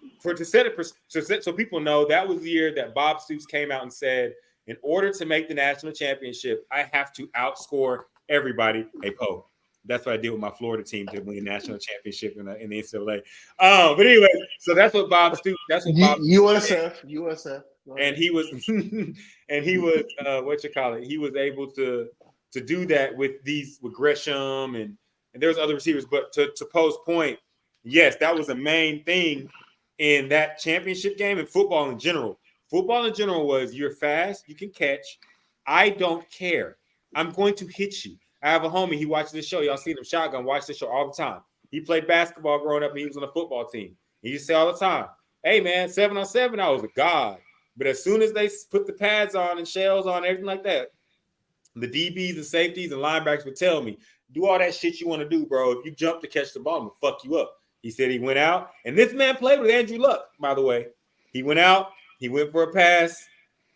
people know that was the year that Bob Stoops came out and said, in order to make the national championship, I have to outscore everybody. Hey, Poe, that's what I did with my Florida team to win the national championship in the NCAA. But anyway, so that's what Bob Stoops. That's what Bob USF. And he was, what you call it? He was able to do that with Gresham and there was other receivers. But to Poe's point, yes, that was the main thing in that championship game and football in general. Football in general was you're fast, you can catch. I don't care. I'm going to hit you. I have a homie. He watches this show. Y'all seen him shotgun. Watch this show all the time. He played basketball growing up, and he was on the football team. He used to say all the time, "Hey man, 7-on-7, I was a god." But as soon as they put the pads on and shells on, everything like that, the DBs and safeties and linebackers would tell me, "Do all that shit you want to do, bro. If you jump to catch the ball, I'm gonna fuck you up." He said he went out, and this man played with Andrew Luck, by the way. He went out. He went for a pass.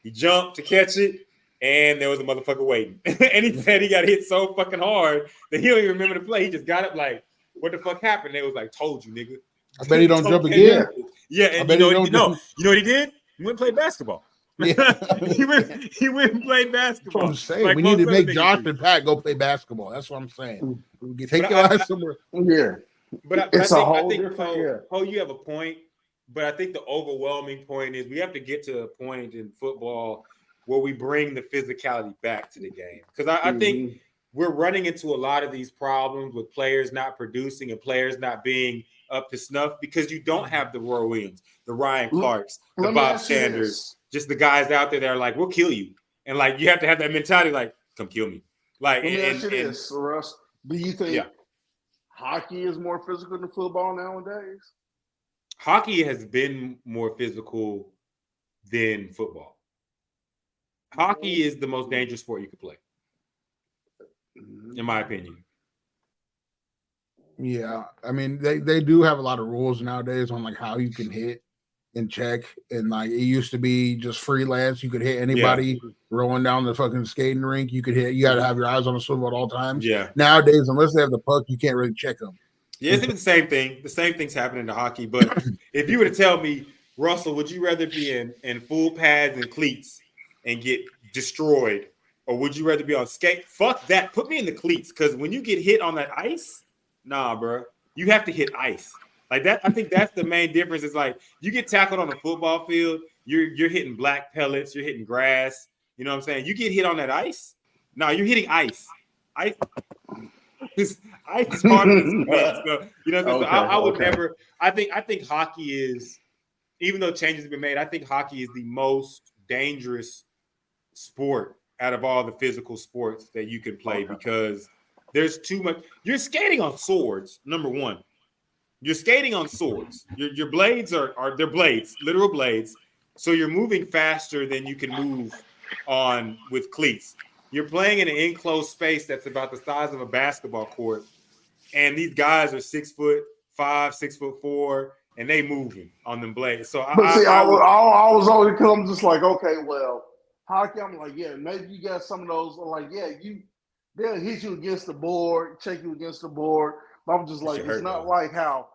He jumped to catch it. And there was a motherfucker waiting. And he said he got hit so fucking hard that he don't even remember the play. He just got up like, what the fuck happened? They was like, told you, nigga. I bet he don't jump again. Yeah, and you know what he did? He went and played basketball. Yeah. he went and played basketball. That's what I'm saying. Like we need to make Josh and Pat go play basketball. That's what I'm saying. We take your ass somewhere. Yeah. But I think Poe, you have a point. But I think the overwhelming point is we have to get to a point in football where we bring the physicality back to the game. Because I think we're running into a lot of these problems with players not producing and players not being up to snuff because you don't have the Roy Williams, the Ryan Clarks, the Bob Sanders, just the guys out there that are like, we'll kill you. And like, you have to have that mentality like, come kill me. Like, let me ask you this, Russ. Do you think hockey is more physical than football nowadays? Hockey has been more physical than football. Hockey is the most dangerous sport you could play, in my opinion. Yeah, I mean they do have a lot of rules nowadays on like how you can hit and check, and like it used to be just freelance. You could hit anybody rolling down the fucking skating rink. You could hit. You got to have your eyes on the swivel at all times. Yeah. Nowadays, unless they have the puck, you can't really check them. Yeah, it's the same thing. The same thing's happening to hockey. But if you were to tell me, Russell, would you rather be in full pads and cleats and get destroyed, or would you rather be on skate? Fuck that. Put me in the cleats, because when you get hit on that ice, nah, bro, you have to hit ice. Like that, I think that's the main difference. Is like you get tackled on the football field, you're hitting black pellets, you're hitting grass. You know what I'm saying? You get hit on that ice. No, you're hitting ice. Ice is harder than cement. So, you know, so I would never. I think hockey is, even though changes have been made, I think hockey is the most dangerous sport out of all the physical sports that you can play because there's too much. You're skating on swords. Number one. You're skating on swords. Your blades are they're blades, literal blades. So you're moving faster than you can move on with cleats. You're playing in an enclosed space that's about the size of a basketball court, and these guys are 6'5", 6'4", and they moving on them blades. So I was always come just like, okay, well, hockey. I'm like, yeah, maybe you got some of those. Like, yeah, they'll hit you against the board, check you against the board. But I'm just like, it's not like how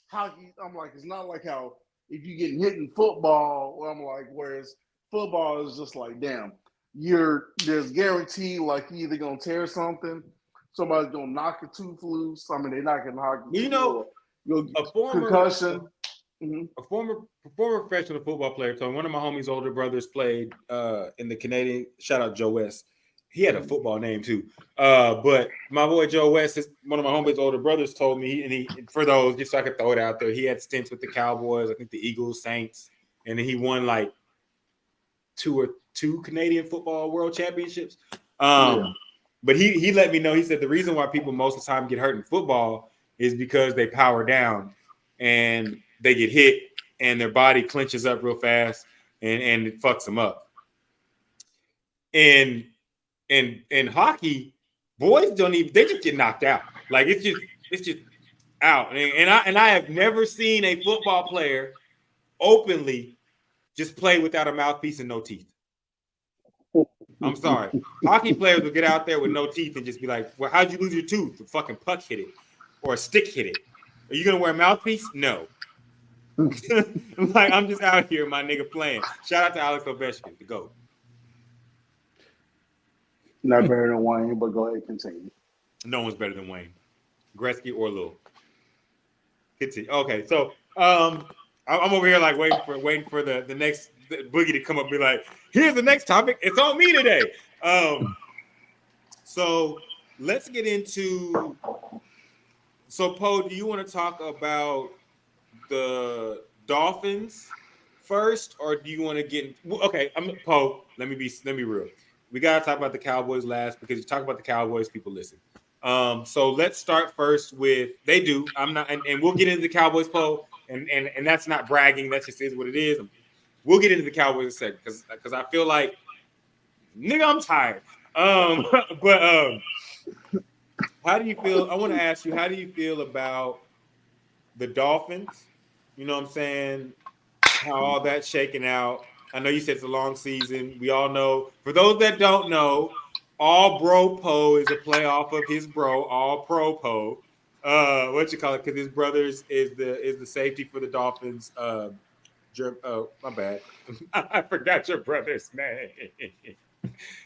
hockey. I'm like, it's not like how if you get hit in football. I'm like, whereas football is just like, damn, there's guaranteed like you either gonna tear something, somebody's gonna knock a tooth loose. I mean, they're not gonna hockey. You know, a former concussion. A former professional football player told me one of my homies' older brothers played in the Canadian. Shout out Joe West. He had a football name too. But my boy Joe West, one of my homies' older brothers, told me, and he for those, just so I could throw it out there, he had stints with the Cowboys, I think the Eagles, Saints, and then he won like two Canadian football world championships. But he let me know, he said the reason why people most of the time get hurt in football is because they power down and they get hit and their body clenches up real fast and it fucks them up. And in hockey, boys they just get knocked out. Like it's just out. And I have never seen a football player openly just play without a mouthpiece and no teeth. I'm sorry. Hockey players will get out there with no teeth and just be like, well, how'd you lose your tooth? The fucking puck hit it or a stick hit it. Are you gonna wear a mouthpiece? No. Like, I'm just out here, my nigga, playing. Shout out to Alex Ovechkin, the GOAT. Not better than Wayne, but go ahead, continue. No one's better than Wayne, Gretzky or Lil. Continue. Okay, so I'm over here like waiting for the next Boogie to come up and be like, here's the next topic. It's on me today. So let's get into. So Poe, do you want to talk about the Dolphins first, or do you want to get? Okay, Poe. Let me be real. We gotta talk about the Cowboys last because you talk about the Cowboys, people listen. So let's start first with they do. I'm not, and we'll get into the Cowboys, Poe, and that's not bragging. That just is what it is. We'll get into the Cowboys in a second because I feel like, nigga, I'm tired. But how do you feel? I want to ask you, how do you feel about the Dolphins? You know what I'm saying? How all that's shaking out. I know you said it's a long season. We all know. For those that don't know, All Bro Poe is a playoff of his bro, All Pro Poe. What you call it? Because his brothers is the safety for the Dolphins. My bad. I forgot your brother's name.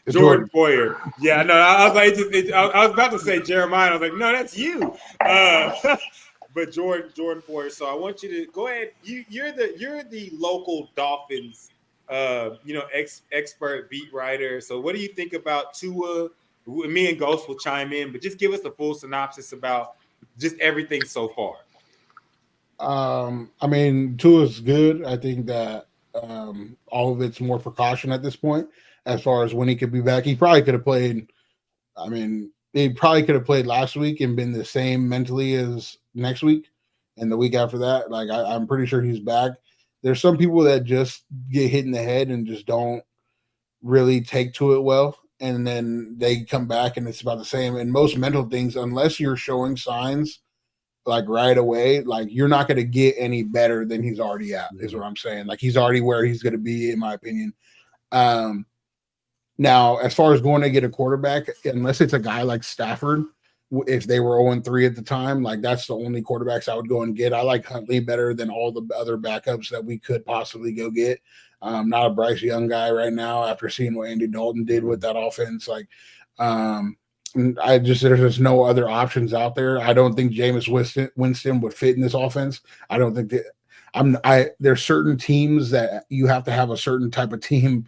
Jordan Poyer. Yeah, no, I was like, I was about to say Jeremiah. I was like, no, that's you. But Jordan Poyer. So I want you to go ahead. You're the local Dolphins, expert beat writer. So what do you think about Tua? Me and Ghost will chime in, but just give us a full synopsis about just everything so far. I mean, Tua's good. I think that all of it's more precaution at this point as far as when he could be back. He probably could have played. I mean, he probably could have played last week and been the same mentally as next week and the week after that. Like, I'm pretty sure he's back. There's some people that just get hit in the head and just don't really take to it well. And then they come back and it's about the same. And most mental things, unless you're showing signs like right away, like you're not going to get any better than he's already at, is what I'm saying. Like he's already where he's going to be, in my opinion. Now, as far as going to get a quarterback, unless it's a guy like Stafford, if they were 0-3 at the time, like that's the only quarterbacks I would go and get. I like Huntley better than all the other backups that we could possibly go get. Not a Bryce Young guy right now after seeing what Andy Dalton did with that offense. Like, there's just no other options out there. I don't think Jameis Winston would fit in this offense. I don't think that there's certain teams that you have to have a certain type of team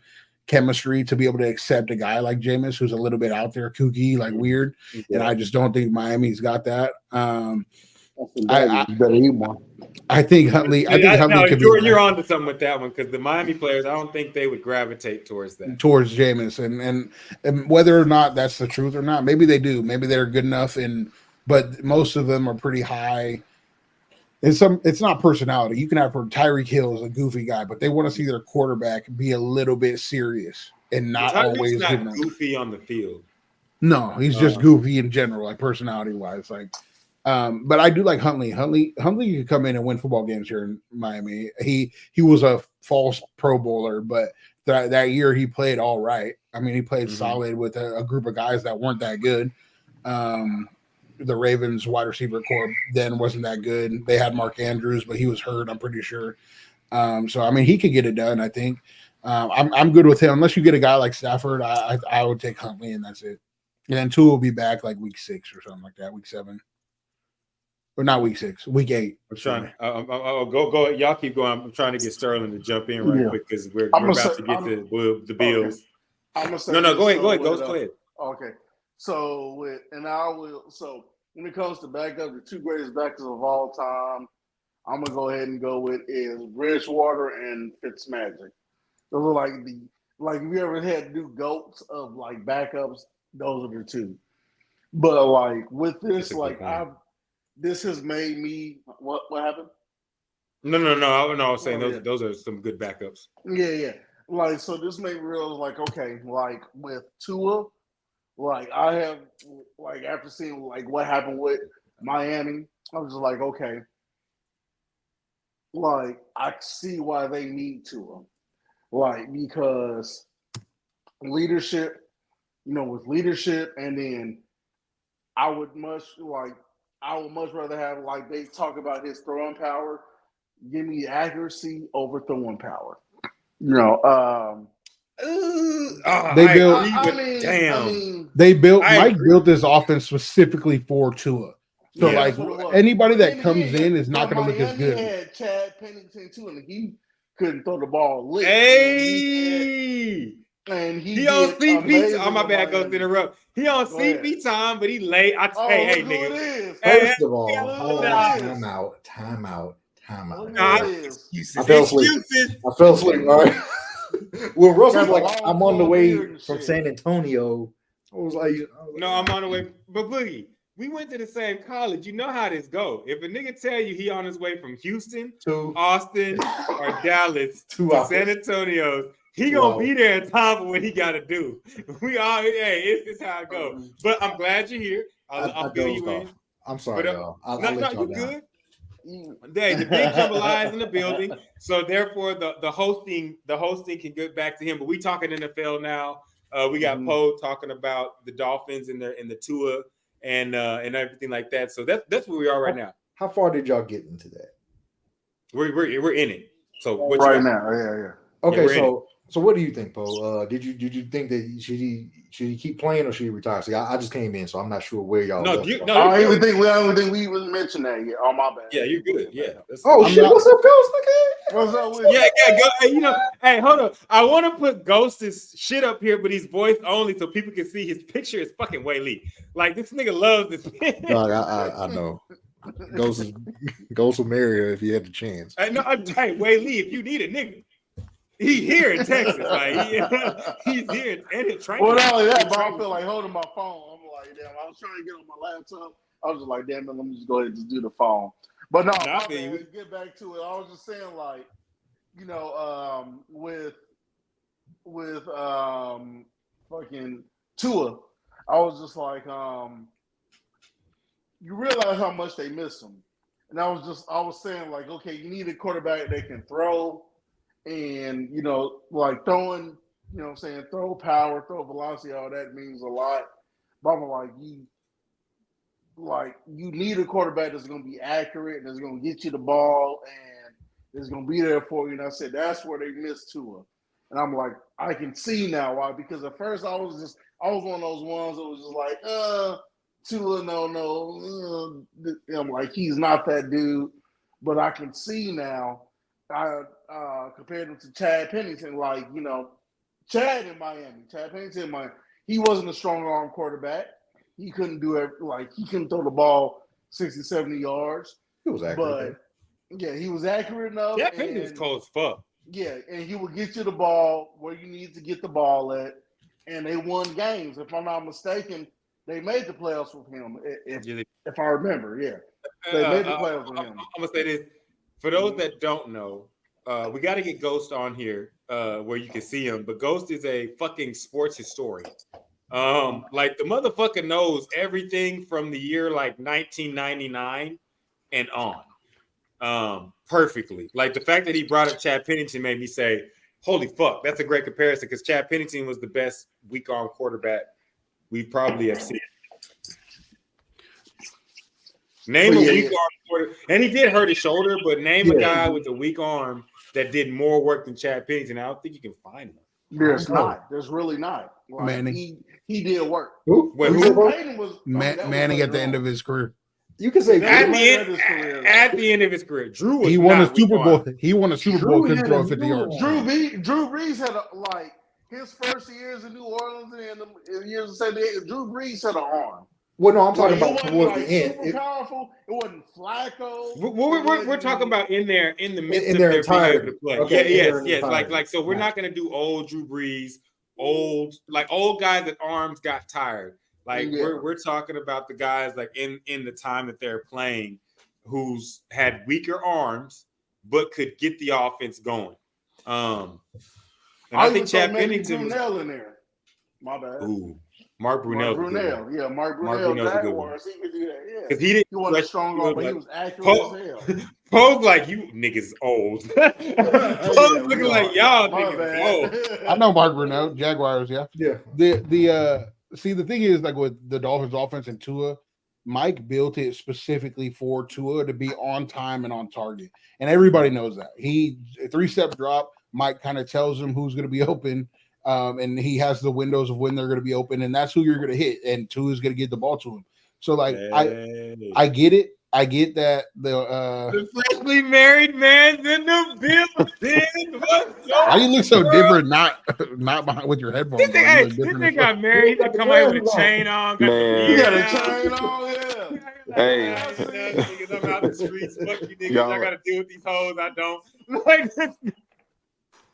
chemistry to be able to accept a guy like Jameis who's a little bit out there, kooky, like weird. Yeah. And I just don't think Miami's got that. I think Huntley. You're on to something with that one because the Miami players, I don't think they would gravitate towards Jameis, and whether or not that's the truth or not, maybe they do. Maybe they're good enough, but most of them are pretty high. It's not personality. You can have Tyreek Hill as a goofy guy, but they want to see their quarterback be a little bit serious and not always not goofy on the field. No, he's just goofy in general, like personality wise, like. But I do like Huntley. Huntley could come in and win football games here in Miami. He was a false Pro Bowler, but that year he played all right. I mean, he played solid with a group of guys that weren't that good. The Ravens wide receiver core then wasn't that good. They had Mark Andrews, but he was hurt, I'm pretty sure. So I mean, he could get it done. I think I'm good with him. Unless you get a guy like Stafford, I would take Huntley, and that's it. And then Tua will be back like week 6 or something like that, week 7. Or not week 6, week 8. I'm trying. I'll go. Y'all keep going. I'm trying to get Sterling to jump in right quick because we're about to get to the Bills. Okay. No, go ahead. Go ahead. Okay. So when it comes to backup, the 2 greatest backups of all time, I'm gonna go ahead and go with is Bridgewater and Fitzmagic. Those are like if you ever had to do GOATs of like backups, those are the 2. But like with this, this has made me what happened? No. I was saying those are some good backups. Yeah. Like so, this made me realize like okay, like with Tua, like I have like after seeing like what happened with Miami, I was just like okay, like I see why they need Tua, like because leadership, with leadership, and then I would much rather have like they talk about his throwing power. Give me accuracy over throwing power. Mike built this offense specifically for Tua. So anybody that comes in is not going to look as good. He had Chad Pennington too, and he couldn't throw the ball. Hey. And he on CP time. My bad, goes to interrupt. He on CP time, but he late. Hey, nigga. First of all, hold on. Time out. Excuses. I fell asleep. All right. Well, Russell's like, I'm on the way from San Antonio. I was like, no, I'm on the way. But Boogie, we went to the same college. You know how this go. If a nigga tell you he on his way from Houston to Austin or Dallas to San Antonio, he gonna be there in time for what he got to do. It's how it goes. But I'm glad you're here. I'll fill you in. I'm sorry, y'all. You good. Hey, the big jambalaya is in the building, so therefore the hosting can get back to him. But we talking NFL now. We got Poe talking about the Dolphins and the Tua and everything like that. So that's where we are right now. How far did y'all get into that? We're in it. So what right now, yeah. Okay, so what do you think, Poe? Did you think that should he keep playing or should he retire? See, I just came in, so I'm not sure where y'all. I don't think we even mentioned that yet. Oh, my bad. Yeah, you're good. Yeah. What's up, Ghost? What's up with go. Hey, hold on. I want to put Ghost's shit up here, but he's voice only, so people can see his picture is fucking Willie. Like this nigga loves this. Dog, I know. Ghost will marry her if he had the chance. Hey, Willie, if you need a nigga. He's here in Texas. Like, he's here and it's training. Well, not only that, but I feel like holding my phone. I'm like, damn, I was trying to get on my laptop. I was just like, damn it, let me just go ahead and just do the phone. But no, get back to it. I was just saying, like, with fucking Tua, I was just like, you realize how much they miss him. And I was saying, like, okay, you need a quarterback that can throw. And, like throwing, throw power, throw velocity, all that means a lot. But I'm like, you need a quarterback that's going to be accurate and that's going to get you the ball and is going to be there for you. And I said, that's where they missed Tua. And I'm like, I can see now why. Because at first I was I was one of those ones that was just like, Tua, no. I'm like, he's not that dude. But I can see now, I compared him to Chad Pennington, like, Chad Pennington in Miami, he wasn't a strong arm quarterback. He couldn't do it, he couldn't throw the ball 60, 70 yards. He was accurate. But yeah, he was accurate enough. Yeah, Pennington was cold as fuck. Yeah, and he would get you the ball where you need to get the ball at. And they won games. If I'm not mistaken, they made the playoffs with him. If I remember, yeah. They made the playoffs with him. I'm going to say this. For those that don't know, we got to get Ghost on here where you can see him. But Ghost is a fucking sports historian. Like the motherfucker knows everything from the year like 1999 and on. Perfectly. Like the fact that he brought up Chad Pennington made me say, holy fuck, that's a great comparison because Chad Pennington was the best weak arm quarterback we probably have seen. Name a weak arm quarterback, and he did hurt his shoulder, but name a guy with a weak arm that did more work than Chad Pennington. I don't think you can find him. There's not. There's really not. Like, Manning. He did work. Manning at the end of his career. You can say at the end of his career, Drew was won a Super Bowl. He won a Super Bowl. Couldn't throw 50 yards. Drew Brees had his first years in New Orleans and the years of San Diego. Drew Brees had an arm. Well, no, I'm talking about towards the end. Super powerful. It wasn't Flacco. We're talking about in the midst in of their their being able entirety. to play. Okay, Yes. Like so, we're not gonna do old Drew Brees, old guys that arms got tired. Like we're talking about the guys like in the time that they're playing, who's had weaker arms but could get the offense going. And I think Chad Pennington was in there. My bad. Ooh, Mark Brunell. Mark Brunell. Jaguars. He could do that. Yeah, because he wasn't strong arm, but he was accurate as hell. Poe's like, you niggas old. Poe's looking like y'all niggas old. I know Mark Brunell, Jaguars. Yeah. See, the thing is, like with the Dolphins offense and Tua, Mike built it specifically for Tua to be on time and on target. And everybody knows that. He 3-step drop, Mike kind of tells him who's going to be open. And he has the windows of when they're going to be open, and that's who you're going to hit. And Tua is going to get the ball to him. So, like, I get it. I get that the freshly married man's in the building. Why you look so different? Not behind with your headphones. This nigga got married. He come out with a chain on. Man. You got a chain on, yeah. Hey. I'm out the streets. Fuck you niggas. I got to deal with these hoes. I don't. Like,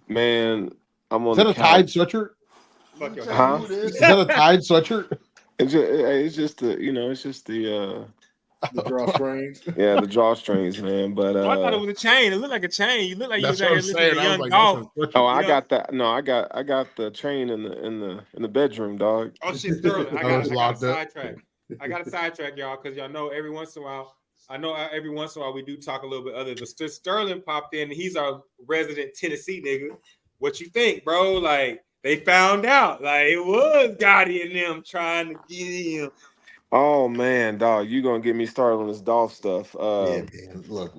man, I'm on. Is that a Tide sweatshirt? Huh? Is that a Tide sweatshirt? It's just the drawstrings. Yeah, the drawstrings, man. But I thought it was a chain. It looked like a chain. You look like you was out here listening to Young like, Golf. I got that. No, I got the chain in the bedroom, dog. Oh shit, Sterling. I got a sidetrack. I got a sidetrack, y'all, because y'all know every once in a while we do talk a little bit other. But Sterling popped in. He's our resident Tennessee nigga. What you think, bro? Like they found out, like it was Gotti and them trying to get him. Oh man, dog, you gonna get me started on this Dolph stuff. Man, look.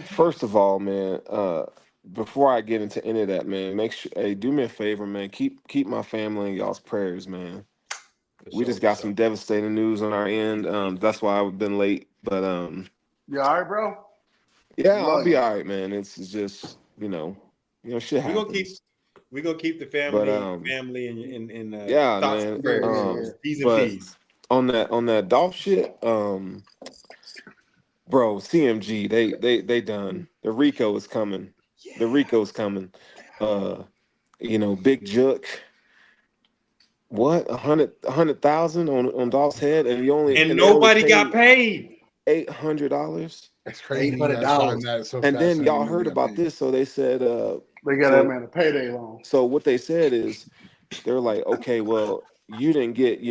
First of all, man, before I get into any of that, man, do me a favor, man. Keep my family in y'all's prayers, man. We just got some devastating news on our end. That's why I've been late. But you all right, bro? Yeah, I'll be all right, man. It's just shit happens. We're gonna keep the family in thoughts man. And prayers. Peace. On that Dolph shit, bro, CMG, they done. The Rico is coming. Yeah. The Rico's coming. Big Jook. What? 100,000 on Dolph's head, and nobody got paid. $800. That's crazy. $800. And then y'all heard about this, so they said they got that man a payday loan. So what they said is they're like, okay, well, you didn't get,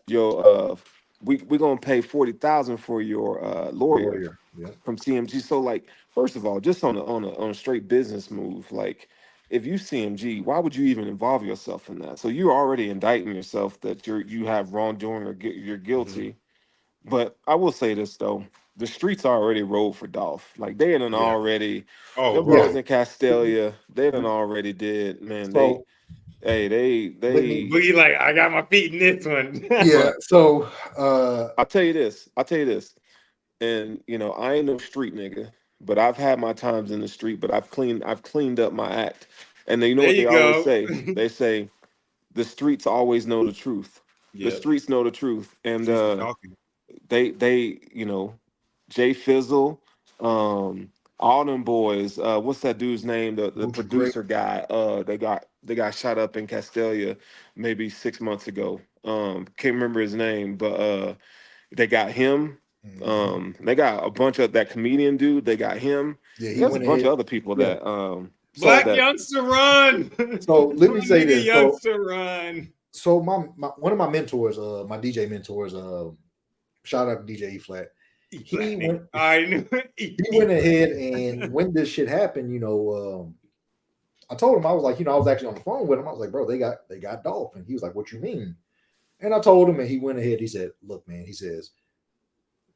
your we're gonna pay $40,000 for your lawyer from CMG. So like, first of all, just on a straight business move, like if you CMG, why would you even involve yourself in that? So you're already indicting yourself that you have wrongdoing or you're guilty. Mm-hmm. But I will say this though, the streets already rolled for Dolph. Like they done already. Oh, the bros in Castelia, they done already did. Man, Hey, they Boogie like, I got my feet in this one. Yeah. So I'll tell you this. And I ain't no street nigga, but I've had my times in the street, but I've cleaned up my act. And then There what you they always go. say? They say the streets always know the truth. Yeah. The streets know the truth. And Streets be talking. they Jay Fizzle, all them boys, what's that dude's name? The Gucci producer guy. They got shot up in Castelia maybe 6 months ago. Can't remember his name, but they got him. They got a bunch of that comedian dude. They got him. yeah, he There's a went bunch ahead. of other people Yeah. that Black youngster run. So let me say this. Youngster run. So my one of my mentors, my DJ mentors, shout out to DJ E Flat. I knew it. He went ahead, and when this shit happened, I told him, I was like, I was actually on the phone with him. I was like, bro, they got Dolphin. He was like, what you mean? And I told him, and he went ahead. He said, look, man, he says,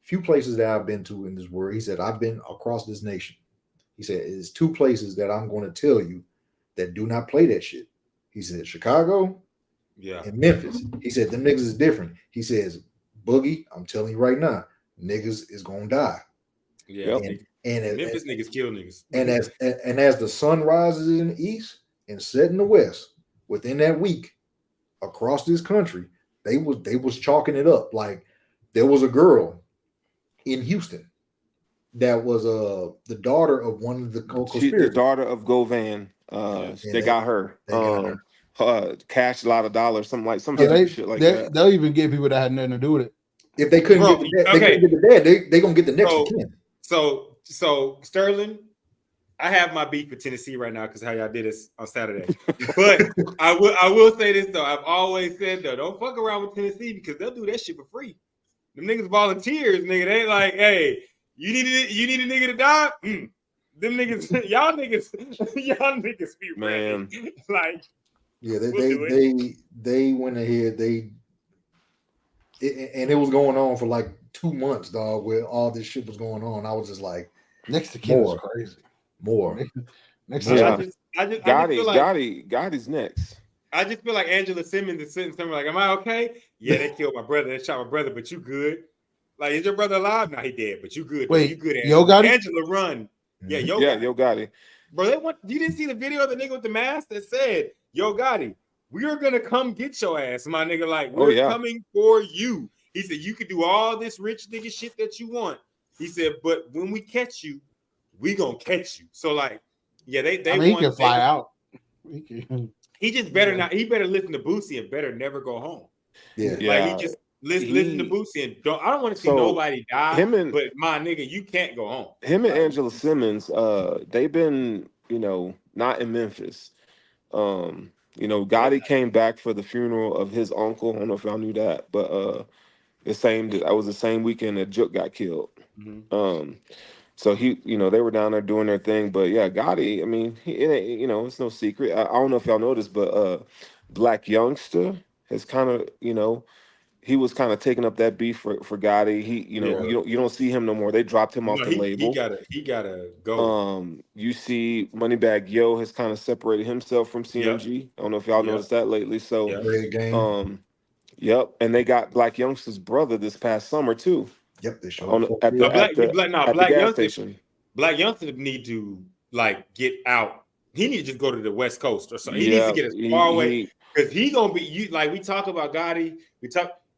few places that I've been to in this world. He said, I've been across this nation. He said, it's 2 places that I'm going to tell you that do not play that shit. He said, Chicago and Memphis. He said, them niggas is different. He says, Boogie, I'm telling you right now, niggas is going to die. Yeah. And Memphis niggas kill niggas. And as the sun rises in the east and set in the west, within that week, across this country, they was chalking it up. Like, there was a girl in Houston that was the daughter of one of the co-conspirators. She's the daughter of Govan. They got her. Cashed a lot of dollars, some shit like that. They'll even get people that had nothing to do with it. If they couldn't get the dad, they gonna get the next of kin. So Sterling, I have my beef with Tennessee right now because how y'all did this on Saturday. But I will say this though. I've always said though, don't fuck around with Tennessee because they'll do that shit for free. Them niggas volunteers, nigga. They like, hey, you need a nigga to die? Them niggas, y'all niggas be man. Like, yeah, they went ahead. And it was going on for like 2 months, dog, where all this shit was going on. I was just like, next to kin is crazy. More. Next to Gotti's next. I just feel like Angela Simmons is sitting somewhere like, am I okay? Yeah, they killed my brother. They shot my brother, but you good. Like, is your brother alive? No, he dead, but you good. Wait, you good, Yo Gotti? Angela run. Yeah, Yo Gotti. Bro, you didn't see the video of the nigga with the mask that said, Yo Gotti, we are going to come get your ass, my nigga. Like, we're coming for you. He said, you can do all this rich nigga shit that you want. He said, but when we catch you, we going to catch you. So, like, yeah, they he can fly out. He just better not. He better listen to Boosie and better never go home. Yeah, like he just listen to Boosie and don't. I don't want to see nobody die. But my nigga, you can't go home. Him and Angela Simmons, they've been, not in Memphis. Gotti came back for the funeral of his uncle. I don't know if y'all knew that, but that was the same weekend that Jook got killed. Mm-hmm. So they were down there doing their thing, but yeah, Gotti, I mean, it's no secret. I don't know if y'all noticed, but Black Youngster has kind of, he was kind of taking up that beef for Gotti. You don't see him no more. They dropped him off the label. He gotta go. You see Moneybagg Yo has kind of separated himself from CMG. I don't know if y'all noticed that lately. So, and they got Black Youngster's brother this past summer too. Yep, they showed at the gas station. Black Youngster need to get out. He need to just go to the West Coast or something. He needs to get as far away because he gonna be we talk about Gotti.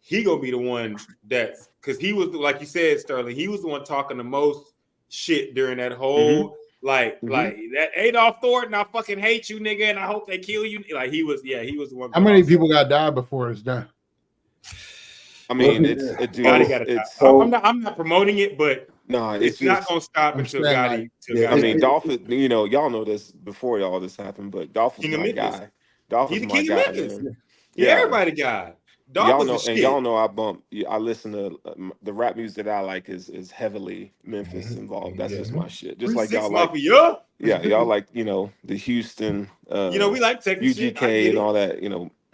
He gonna be the one because he was like you said, Sterling. He was the one talking the most shit during that whole like that Adolph Thornton. I fucking hate you, nigga, and I hope they kill you. Like he was the one. How many people got died before it's done? I mean, I'm not promoting it, but no, it's not gonna stop until Gotti. I mean, Dolphin. Y'all know this before all this happened, but Dolphin's my guy. Dolphin's my guy. Yeah, everybody guy. Y'all know I listen to the rap music that I like is heavily Memphis involved. That's just my shit. Just like y'all like y'all like the Houston we like Texas UGK and all that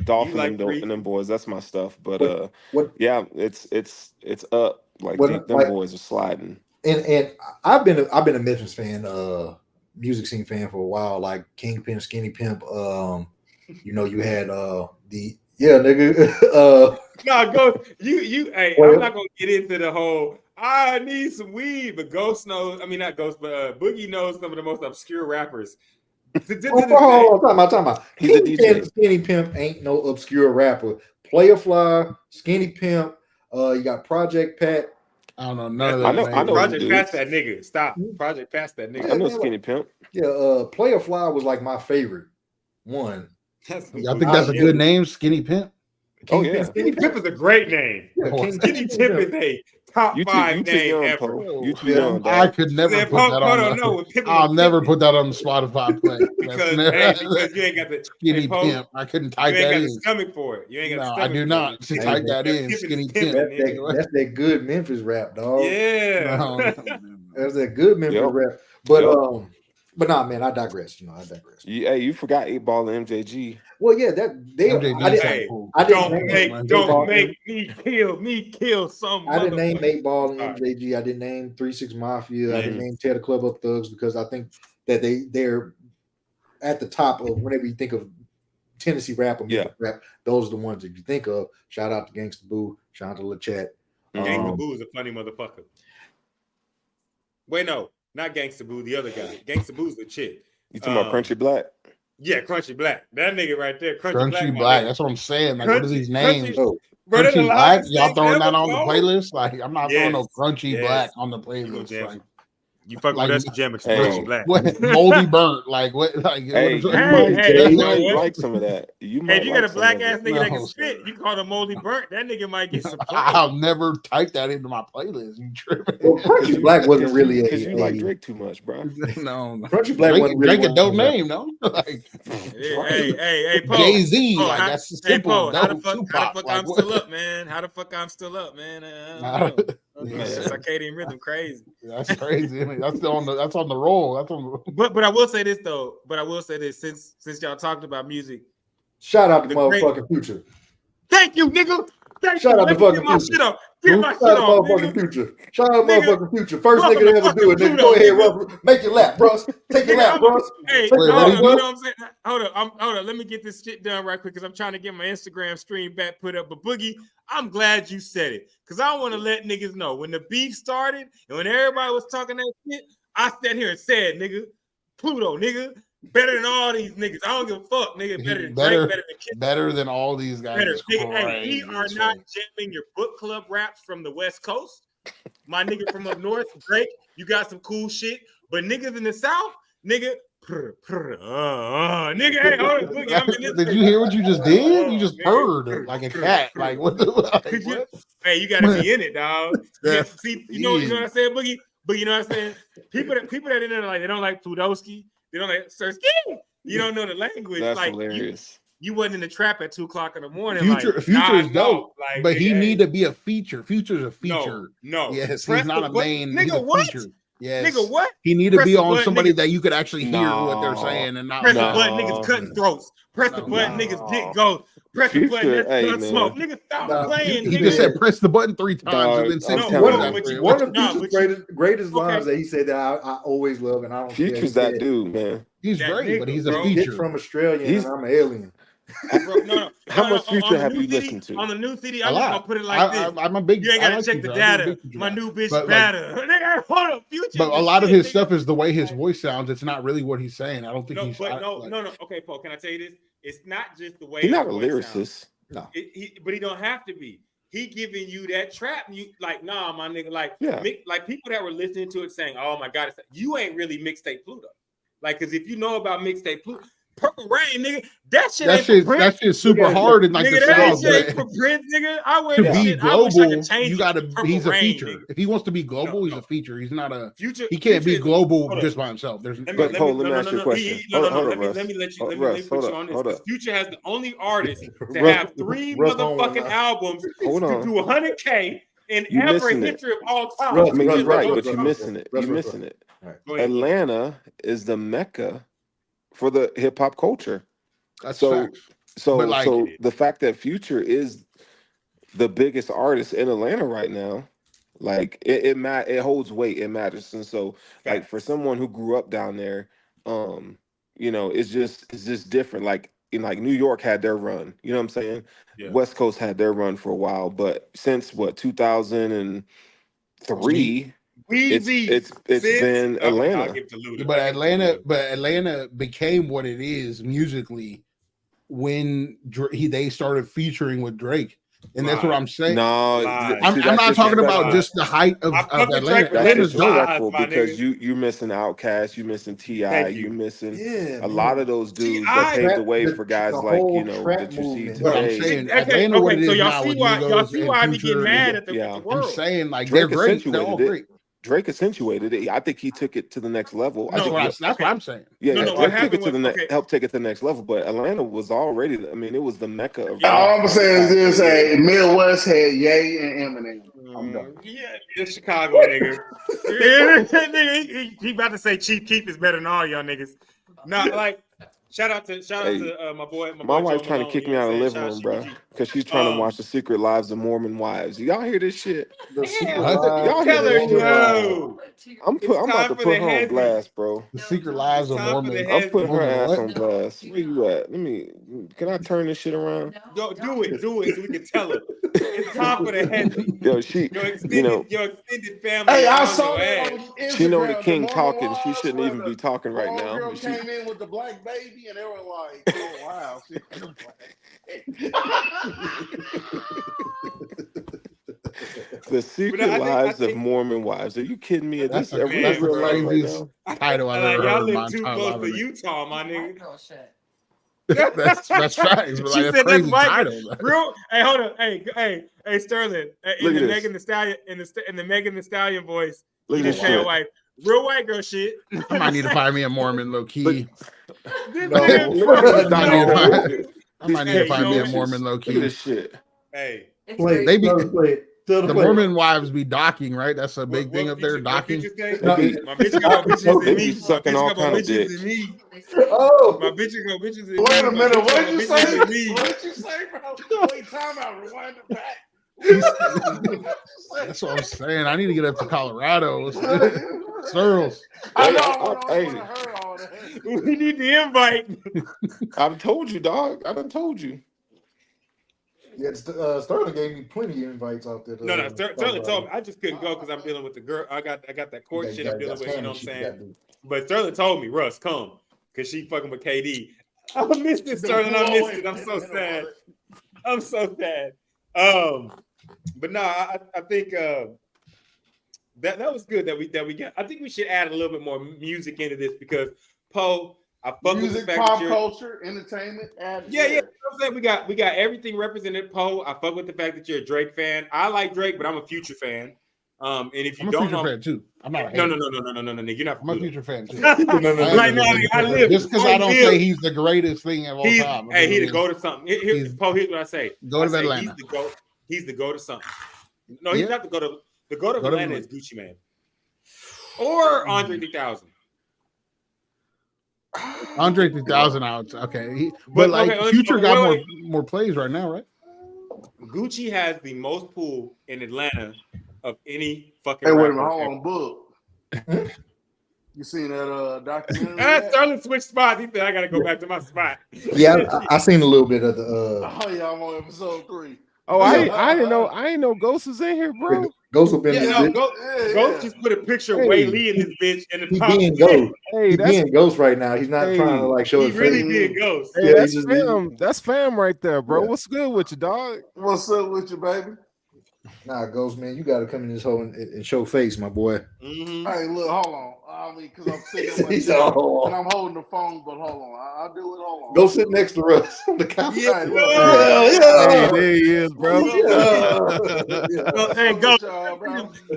Dolphin and them boys. That's my stuff. But it's up like them boys are sliding. And I've been a Memphis fan, music scene fan for a while. Like Kingpin, Skinny Pimp, You know, you had nigga. No, Ghost, hey, I'm not gonna get into the whole I need some weed, but Ghost knows, I mean not Ghost, but Boogie knows some of the most obscure rappers. Talking about. He's a DJ. Skinny Pimp ain't no obscure rapper. Player Fly, Skinny Pimp, you got Project Pat. I don't know none of that. I know Project Past that nigga. Stop. Project Past that nigga. I know Skinny Pimp. Yeah, Player Fly was like my favorite one. I think that's a good name, Skinny Pimp. Oh yeah, Skinny Pimp is a great name. Skinny Pimp is a top five name ever. You too young, I could never put that on. I'll never put that on the Spotify play because you ain't got the Skinny Pimp. I couldn't type that in. You ain't got the stomach for it. You ain't got the stomach. I do not. Type that in. Skinny Pimp. That's that good Memphis rap, dog. Yeah, that's that good Memphis rap. But nah, man, I digress. I digress. Hey, you forgot 8 Ball and MJG. Well, yeah, don't make me kill some. I didn't name 8 Ball and MJG. I didn't name 3-6 Mafia. I didn't name Tear the Club Up Thugs because I think that they're at the top of whenever you think of Tennessee rap or music rap. Those are the ones that you think of. Shout out to Gangsta Boo. Shout out to LeChat. Gangsta Boo is a funny motherfucker. Wait, no. Not Gangsta Boo, the other guy. Gangsta Boo's the chick. You talking about Crunchy Black? Yeah, Crunchy Black. That nigga right there. Crunchy Black. That's what I'm saying. Like, what are these names? Crunchy Black? Y'all throwing that on the playlist? Like, I'm not throwing no Crunchy Black on the playlist. Like, you fuck with us, jam Crunchy Black. What, moldy burnt? Like what? Like you might like some of that. You got a black ass nigga that can spit. You call him moldy burnt. That nigga might get some. I'll never type that into my playlist. You tripping? Well, Crunchy Black wasn't really because you like Drake too much, bro. No, Crunchy Black wasn't really Drake a dope name, no? Like, hey, Jay-Z. Like that's simple. How the fuck I'm still up, man? How the fuck I'm still up, man? Circadian rhythm, crazy. That's crazy. That's on the roll. That's on. But I will say this though. Since y'all talked about music, shout out to motherfucking Future. Thank you, nigga. Shout out to fucking Future. Get my shit on, motherfucking Future. Shout out to motherfucking Future. First nigga to ever do it, nigga. Go ahead, make your lap, bros. Take your lap, bros. Hey, you know what I'm saying? Hold up. Let me get this shit done right quick because I'm trying to get my Instagram stream back put up. But Boogie, I'm glad you said it because I want to let niggas know when the beef started and when everybody was talking that shit, I sat here and said, nigga, Pluto, nigga, better than all these niggas. I don't give a fuck, nigga. Better than Drake, better than all these guys. Nigga, hey, we are not jamming your book club raps from the West Coast. My nigga from up north, Drake, you got some cool shit. But niggas in the South, nigga, nigga, hey, hold on, Boogie, I'm in this. Did you hear what you just did? You just purred like a cat. Like what? Hey, you gotta be in it, dog. See, you know what I'm saying, Boogie? But you know what I'm saying? People that in there like they don't like Plutowski, they don't like Sir Ski. You don't know the language. That's like hilarious. You wasn't in the trap at 2:00 in the morning. Future is dope, like, but he need to be a feature. Future's a feature. No. Yes, he's not a main. Nigga, what? Feature. Yes. Nigga, what? He need to be on somebody that you could actually hear what they're saying and not press the button, niggas cutting throats. Press the button, niggas dick goes. Press the button, niggas smoke. Nigga, stop playing. He just said press the button 3 times and then 6 one of Future's greatest lines that he said that I always love and I don't. Future's that dude, man. He's great, but he's a feature. He's from Australia and I'm an alien. How much Future have you listened to? On the new CD, I'm just gonna put it like this. I'm a big. You ain't gotta check the data. My new bitch better. Hold up, Future. But a lot of his stuff is the way his voice sounds. It's not really what he's saying. I don't think he's. No. Okay, Paul. Can I tell you this? It's not just the way. He's not a lyricist. No. But he don't have to be. He giving you that trap. You like, nah, my nigga. Like, like people that were listening to it saying, "Oh my god, you ain't really mixtape Pluto." Like, because if you know about mixtape Pluto. Purple Rain, nigga. That shit's super hard and like nigga, the South. That shit for Prince, nigga. I wear to that be shit. global, you gotta. He's a feature. Nigga. If he wants to be global, he's a feature. He's not a future. He can't be global just by himself. There's. Let me ask you a question. Let me put you on this. Future has the only artist to have 3 motherfucking albums to do 100K in ever history of all time. I mean, you're right, but you're missing it. You're missing it. Atlanta is the mecca for the hip hop culture. That's so the fact that Future is the biggest artist in Atlanta right now, like it holds weight, it matters. And so like for someone who grew up down there, you know, it's just different. Like like New York had their run. You know what I'm saying? Yeah. West Coast had their run for a while, but since 2003, it's been Atlanta. I'll give to Luda. But Atlanta became what it is musically when they started featuring with Drake. And that's what I'm saying. No, I'm not talking about just the height of Atlanta. That's disrespectful because you're missing Outkast, you're missing T.I., you're missing a lot of those dudes that paved the way for guys like, you know, that you see today. But I'm saying Atlanta, what it is now with y'all see why I be getting mad at the world. I'm saying like Drake they're great. They're all great. Drake accentuated it. I think he took it to the next level. That's what I'm saying. Yeah, Drake took it to helped take it to the next level. But Atlanta was already. I mean, it was the mecca of. All I'm saying is this: Midwest had Ye and Eminem. I'm done. Yeah, this Chicago nigga. He about to say Chief Keef is better than all y'all niggas. No, like shout out to my boy. My wife's trying to kick me out of the living room, bro, because she's trying to watch The Secret Lives of Mormon Wives. Y'all hear this shit? Y'all hear this shit? No. I'm about to put her on blast, bro. The Secret Lives of Mormon. I'm putting her ass on blast. Where you at? Can I turn this shit around? Yo, do it so we can tell her. It's time for the Hesi. Yo, your extended family. Hey, I saw that on Instagram. She know the king talking. She shouldn't even be talking right now. Girl came in with the black baby, and they were like, "Oh wow." The Secret Lives of Mormon Wives. Are you kidding me? That's the craziest title I've ever heard. Y'all live too close to Utah, my nigga. That's facts. But like, that's crazy title. Real. Hey, hold on. Hey, Sterling. In the Megan Thee Stallion, in the Megan Thee Stallion voice. Look at this shit. Wife. Real white girl shit. I might need to find me a Mormon low key. I might need to find me a Mormon low key. Look at this shit. Hey. The Mormon wives be docking, right? That's a big thing up there, docking. My bitch got bitches in me. Sucking all kind of dick. Oh, my bitches got bitches in me. Wait a minute, what did you say? What did you say, bro? Wait, time out. Rewind it back. That's what I'm saying. I need to get up to Colorado. Searles. I know. We need the invite. I've told you, dog. I done told you. Yeah, Sterling gave me plenty of invites out there. No, Sterling told me I just couldn't go because I'm dealing with the girl. I got that court shit I'm dealing with. You know what I'm saying? But Sterling told me, Russ, come, because she fucking with KD. I missed it, Sterling. I missed it. I'm so sad. I'm so sad. But no, I think that was good that we got. I think we should add a little bit more music into this because Poe. I fuck music, with the fact pop that culture, entertainment. Yeah. You know what I'm saying? We got everything represented. Poe. I fuck with the fact that you're a Drake fan. I like Drake, but I'm a Future fan. And if you don't know, fan too. I'm not. No, nigga, you're not. I'm a Future fan too. Right now, I live. Just because I don't say he's the greatest thing of all time. Hey, he's the GOAT of something. Poe, here's what I say. GOAT of Atlanta. He's the GOAT. He's the GOAT of something. No, he's not the GOAT of. The GOAT of Atlanta is Gucci Mane or Andre 3000. Andre 3000 out. Okay. But Future got more plays right now, right? Gucci has the most pool in Atlanta of any fucking. Hey, wait a minute, hold on, Book. You seen that documentary? Sterling switched spots. He said, "I gotta go back to my spot." Yeah, I seen a little bit of the. Oh yeah, I'm on episode 3. Oh, I didn't know. I didn't know Ghost was in here, bro. Ghost will be in this Ghost just put a picture of Wei Lee in this bitch, and he's being Ghost. Hey, he's being Ghost right now. He's not trying to like show. He's really being Ghost. Hey, that's fam. That's fam right there, bro. Yeah. What's good with you, dog? What's up with you, baby? Nah, Ghost, man, you got to come in this hole and show face, my boy. Mm-hmm. Hey, look, hold on. I mean, because I'm sitting and I'm holding the phone, but hold on. I'll do it. Hold on. Go sit next to Russ on the couch. Yeah. Hey, there he is, bro. Hey, go.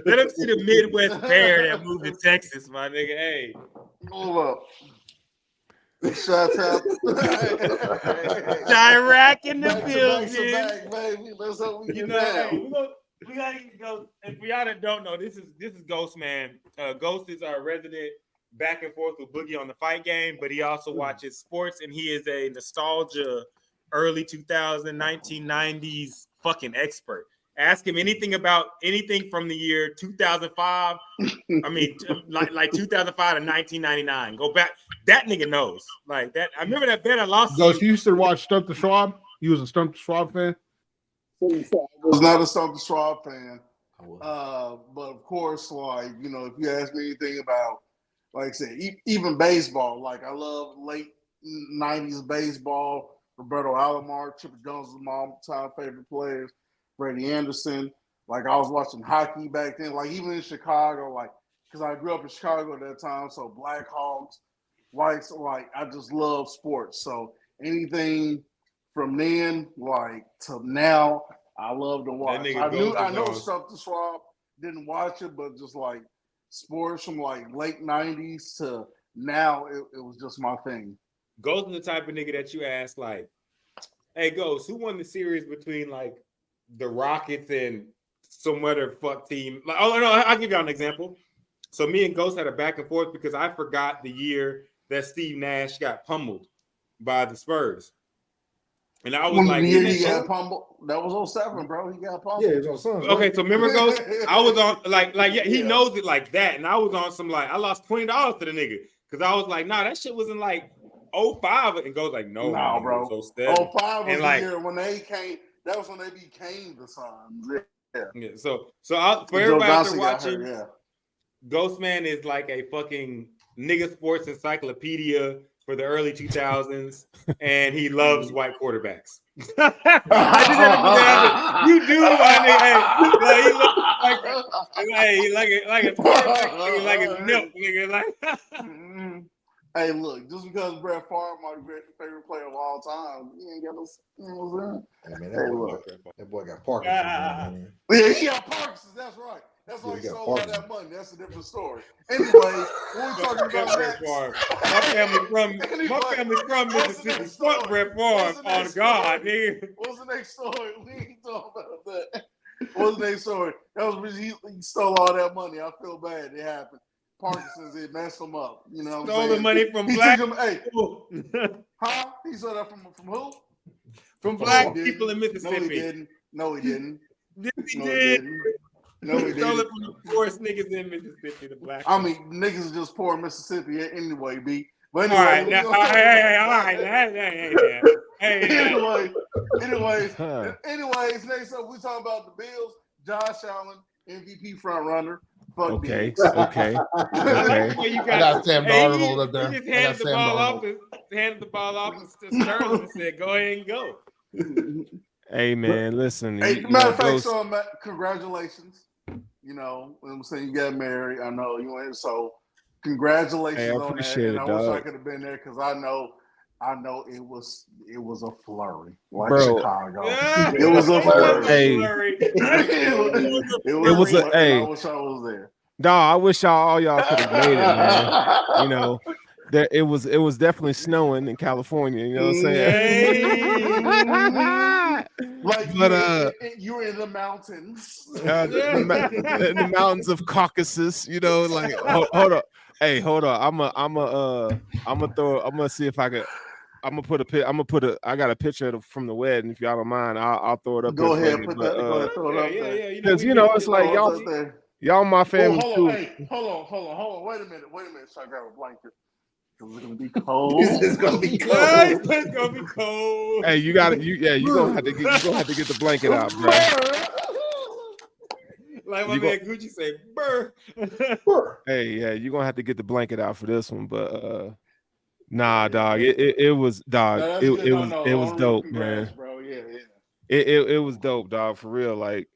Let him see the Midwest bear that moved to Texas, my nigga. Hey. Hold up. Shout out. Chirac in the building. Back, baby. Let's hope we get we gotta go. And for y'all that don't know, this is Ghost, man. Ghost is our resident back and forth with Boogie on the Fight Game, but he also watches sports, and he is a nostalgia early 2000s, 1990s fucking expert. Ask him anything about anything from the year 2005. I mean, like 2005 to 1999. Go back. That nigga knows. Like that. I remember that bet I lost. Ghost, you used to watch Stump the Schwab? You was a Stump the Schwab fan? I was not a Stump the Schwab fan. But of course, like, you know, if you ask me anything about, like I said, even baseball, like I love late 90s baseball. Roberto Alomar, Chipper Jones was my all-time favorite players. Brady Anderson. Like I was watching hockey back then, like even in Chicago, like because I grew up in Chicago at that time. So Blackhawks, Whites, like I just love sports. So anything from then, like to now, I love to watch. I know Stuff to Schwab, didn't watch it, but just like sports from like late 90s to now, it was just my thing. Ghost is the type of nigga that you ask, like, hey, Ghost, who won the series between like the Rockets and some other fuck team? Like, oh no, I'll give y'all an example. So me and Ghost had a back and forth because I forgot the year that Steve Nash got pummeled by the Spurs. And I was like, he got pummeled. That was 07, bro. He got pummeled. Yeah, it was on Suns. Okay, right? so remember, Ghost? I was on yeah, he knows it like that, and I was on some like I lost $20 to the nigga because I was like, nah, that shit wasn't like 05, and Ghost like, no, nah, bro. So 05 was and the like, year when they came. That was when they became the Suns. Yeah. So for everybody out there watching, Ghostman is like a fucking nigga sports encyclopedia for the early 2000s, and he loves white quarterbacks. I just had to put that out there. You do, like a quarterback, like a milk, nigga. Like, hey, look, just because Brett Favre my favorite player of all time, he ain't got no. You know what I'm saying? Hey, that boy got Parkinson's. Yeah, he got Parkinson's. That's right. That's why he stole all that money. That's a different story. Anyway, what we talking about next? My family from Mississippi. Fuck Brett Favre. On God, nigga. What's the next story? We ain't talking about that. What's the next story? That was he stole all that money. I feel bad. It happened. Parkinson's, it messed him up. You know what I'm saying? Stole the money from black people. Huh? He stole that from who? From black people in Mississippi. No, he didn't. Yes, he did. No, he stole it didn't. from the poorest niggas in Mississippi, the black. I mean, niggas is just poor in Mississippi anyway, B. But anyway, all right, now, all right, anyways, next up, we talking about the Bills. Josh Allen, MVP front runner. Fuck okay. You got Sam Darnold up there. He just handed the ball off to Sterling and said, "Go ahead and go." Hey man, listen. Hey, matter of fact, so congratulations. You know, I'm saying you got married. I know you went, so congratulations hey, I on that. appreciate And it, I dog. wish I could have been there because I know it was a flurry like Bro. Chicago. It was a flurry. Hey. it was a hey. I wish I was there. Dog, I wish all y'all could have made it, man. You know, it was definitely snowing in California. You know what I'm saying? Like, but you were in the mountains. The mountains of Caucasus. You know, like hold up. Hey, hold on. I'm gonna see if I could. I got a picture from the wedding. If y'all don't mind, I'll throw it up. Go ahead, put that. Go ahead, throw it up there. Because it's like y'all my family too. Hey, hold on. Wait a minute. So I grab a blanket. It's gonna be cold. It's gonna be cold. It's gonna be cold. Hey, you gonna have to get the blanket out, bro. Like my man Gucci say, burr. Hey, yeah, you're gonna have to get the blanket out for this one, but nah, dog. It was dog. No, it was dope, man. Bro. Yeah. It was dope, dog, for real. Like,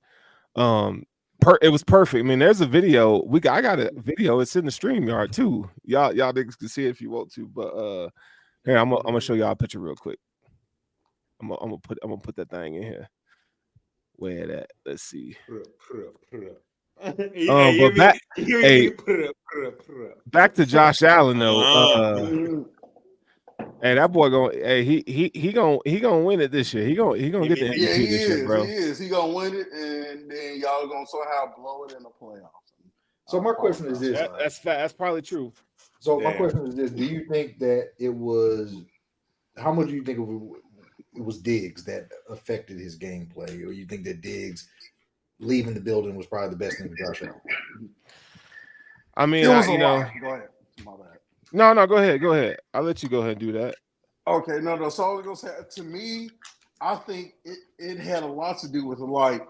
it was perfect. I mean, there's a video. I got a video. It's in the StreamYard too. Y'all niggas can see it if you want to. But here, I'm gonna show y'all a picture real quick. I'm gonna put that thing in here. Where it at? Let's see. Back to Josh Allen though. Hey, that boy he gonna win it this year. He gonna get the MVP this year, bro. He is. He gonna win it, and then y'all gonna somehow blow it in the playoffs. So my question is this: that's probably true. So my question is this: do you think that it was? How much do you think it was Diggs that affected his gameplay, or you think that Diggs leaving the building was probably the best thing for Josh Allen. I mean, It was you a know, lot. Go ahead. My bad. no, go ahead. I'll let you go ahead and do that. Okay, no. So I was gonna say, to me, I think it had a lot to do with it. Like,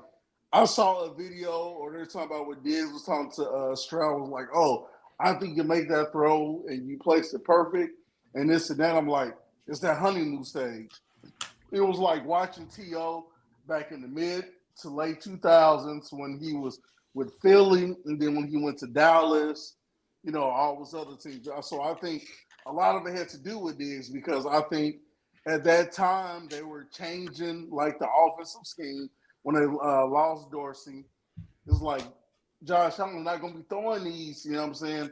I saw a video, or they're talking about what Diggs was talking to Stroud, was like, "Oh, I think you make that throw and you placed it perfect," and this and that. I'm like, it's that honeymoon stage. It was like watching T.O. back in the mid to late 2000s when he was with Philly, and then when he went to Dallas, you know, all those other teams. So I think a lot of it had to do with this, because I think at that time they were changing like the offensive scheme when they lost Dorsey. It's like Josh Allen not going to be throwing these, you know what I'm saying,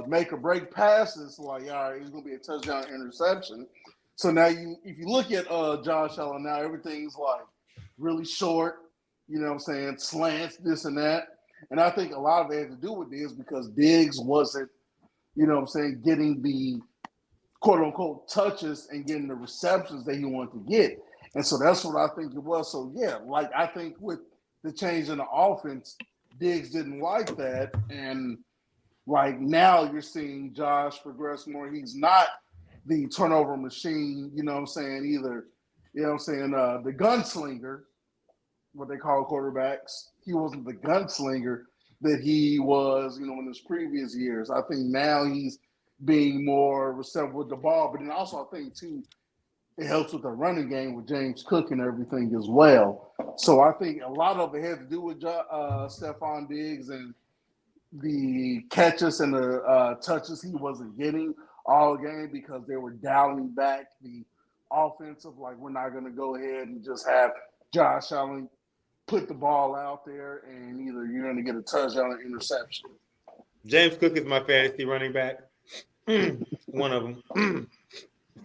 make or break passes. Like, all right, it's going to be a touchdown interception. So now if you look at Josh Allen now, everything's like really short, you know what I'm saying, slants, this and that. And I think a lot of it had to do with this because Diggs wasn't, you know what I'm saying, getting the quote-unquote touches and getting the receptions that he wanted to get. And so that's what I think it was. So, yeah, like I think with the change in the offense, Diggs didn't like that. And, like, now you're seeing Josh progress more. He's not the turnover machine, you know what I'm saying, either, you know what I'm saying, the gunslinger, what they call quarterbacks. He wasn't the gunslinger that he was, you know, in his previous years. I think now he's being more receptive with the ball. But then also I think, too, it helps with the running game with James Cook and everything as well. So I think a lot of it had to do with Stephon Diggs and the catches and the touches he wasn't getting all game because they were dialing back the offensive. Like, we're not going to go ahead and just have Josh Allen put the ball out there and either you're going to get a touchdown or interception. James Cook is my fantasy running back. One of them.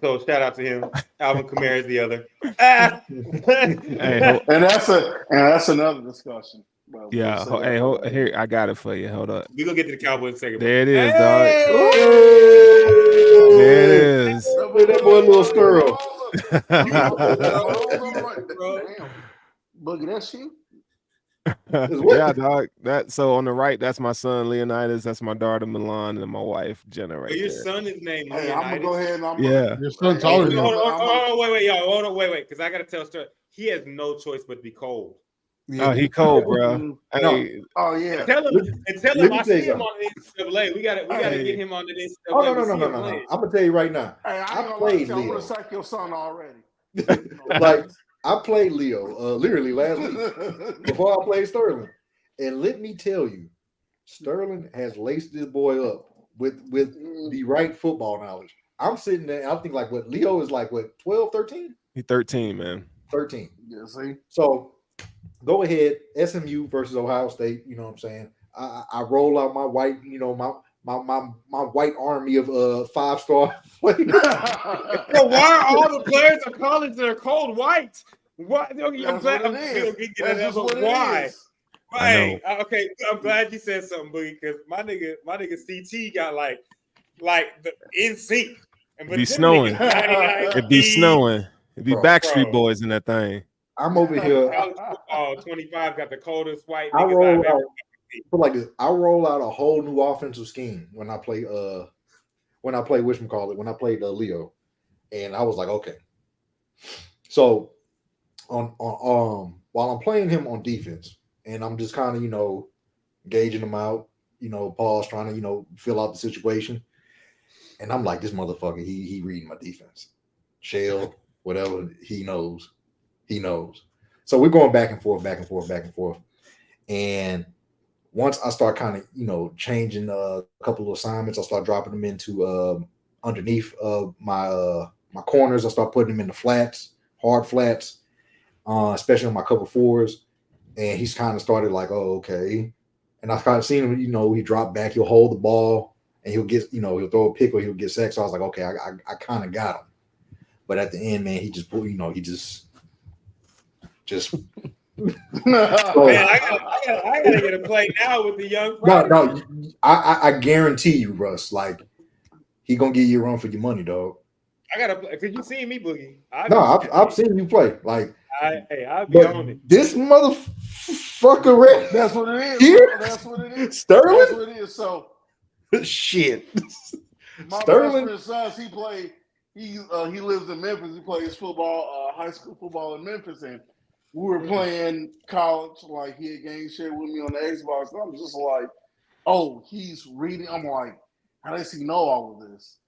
So shout out to him. Alvin Kamara is the other. And that's another discussion. Well, Yeah. Hey, here, I got it for you. Hold up. We're going to get to the Cowboys in a second. There it is, dog. Hey! There it is. That boy, little squirrel. Boogie, that's you? Yeah, dog. That so on the right, that's my son Leonidas. That's my daughter Milan, and my wife Jenna. Right Your there. son is named Hey, Leonidas. I'm gonna go ahead and Your son's taller than you. Hold on, wait, y'all. Hold on, wait, because I gotta tell a story. He has no choice but to be cold. Oh, he cold, bro. Hey, oh yeah. Tell him I see him something. on the NCAA. We gotta get him on the NCAA. Oh, no. I'm gonna tell you right now. Hey, I ain't played gonna lie, I Leo. want to sack your son already. Like, I played Leo literally last week before I played Sterling. And let me tell you, Sterling has laced this boy up with the right football knowledge. I'm sitting there, and I think like what Leo is like, what, 12, 13? he's 13, man. 13. Yeah, see? So go ahead, SMU versus Ohio State, you know what I'm saying? I roll out my white, you know, my white army of 5-star players. Bro, why are all the players of college that are cold white? Why? I'm glad I'm That's just what why? it is. Right. Okay. I'm glad you said something, Boogie, because my nigga CT got like the in sync. It'd be snowing. It'd be snowing. It'd be Backstreet Boys in that thing. I'm over here. College football 25 got the coldest white I niggas roll I've ever out, put like this. I roll out a whole new offensive scheme when I play whatchamacallit, when I played Leo, and I was like, okay. So on while I'm playing him on defense, and I'm just kind of, you know, gauging him out, you know, pause, trying to, you know, fill out the situation. And I'm like, this motherfucker, he reading my defense. Shell, whatever, he knows. He knows. So we're going back and forth. And once I start kind of, you know, changing a couple of assignments, I start dropping them into underneath my corners. I start putting them in the flats, hard flats, especially on my cover fours. And he's kind of started like, oh, okay. And I kind of seen him, you know, he dropped back, he'll hold the ball and he'll get, you know, he'll throw a pick or he'll get sacked. So I was like, okay, I kind of got him. But at the end, man, he just, you know, he just. Man, I gotta get a play now with the young. No, I guarantee you, Russ. Like, he gonna give you a run for your money, dog. I gotta play. Cause you seen me, Boogie. I've seen you play. Like, I'll be on it. This fuck around. That's what it is. Here? Bro. That's what it is. Sterling? That's what it is. So Shit. my Sterling? best friend's son, he lives in Memphis. He plays football, high school football in Memphis, and we were playing college. Like he had game shared with me on the Xbox. And I'm just like, oh, he's reading. I'm like, how does he know all of this?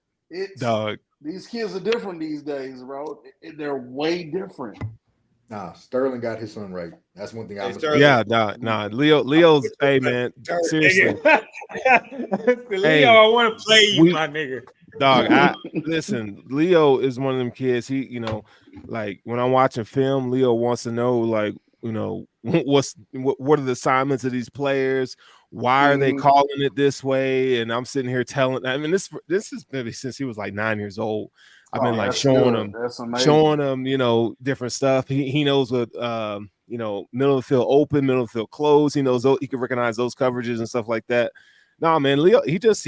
Dog. These kids are different these days, bro. They're way different. Nah, Sterling got his son right. That's one thing I was. Yeah, nah. Leo's, hey man, seriously. Leo, I want to play you, my nigga. Dog, listen, Leo is one of them kids. He, you know, like when I'm watching film, Leo wants to know, like, you know, what are the assignments of these players? Why are they calling it this way? And I'm sitting here telling. I mean, this is maybe since he was like 9 years old. I've been like showing him, you know, different stuff. He knows what, you know, middle of the field open, middle of the field closed. He knows he can recognize those coverages and stuff like that. Nah, man, Leo, he just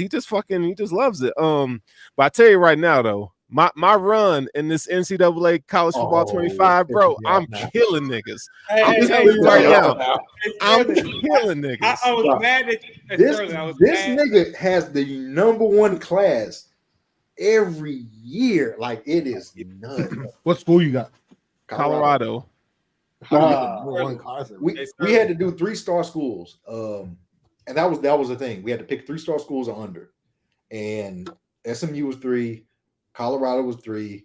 loves it. But I tell you right now, though, my run in this NCAA college football 25, bro, I'm killing niggas. I'm telling you right now, I'm killing niggas. I was mad at this mad. nigga has the #1 class every year. Like, it is nuts. What school you got? Colorado. We had to do 3-star schools. And that was the thing. We had to pick 3-star schools or under. And SMU was 3, Colorado was 3,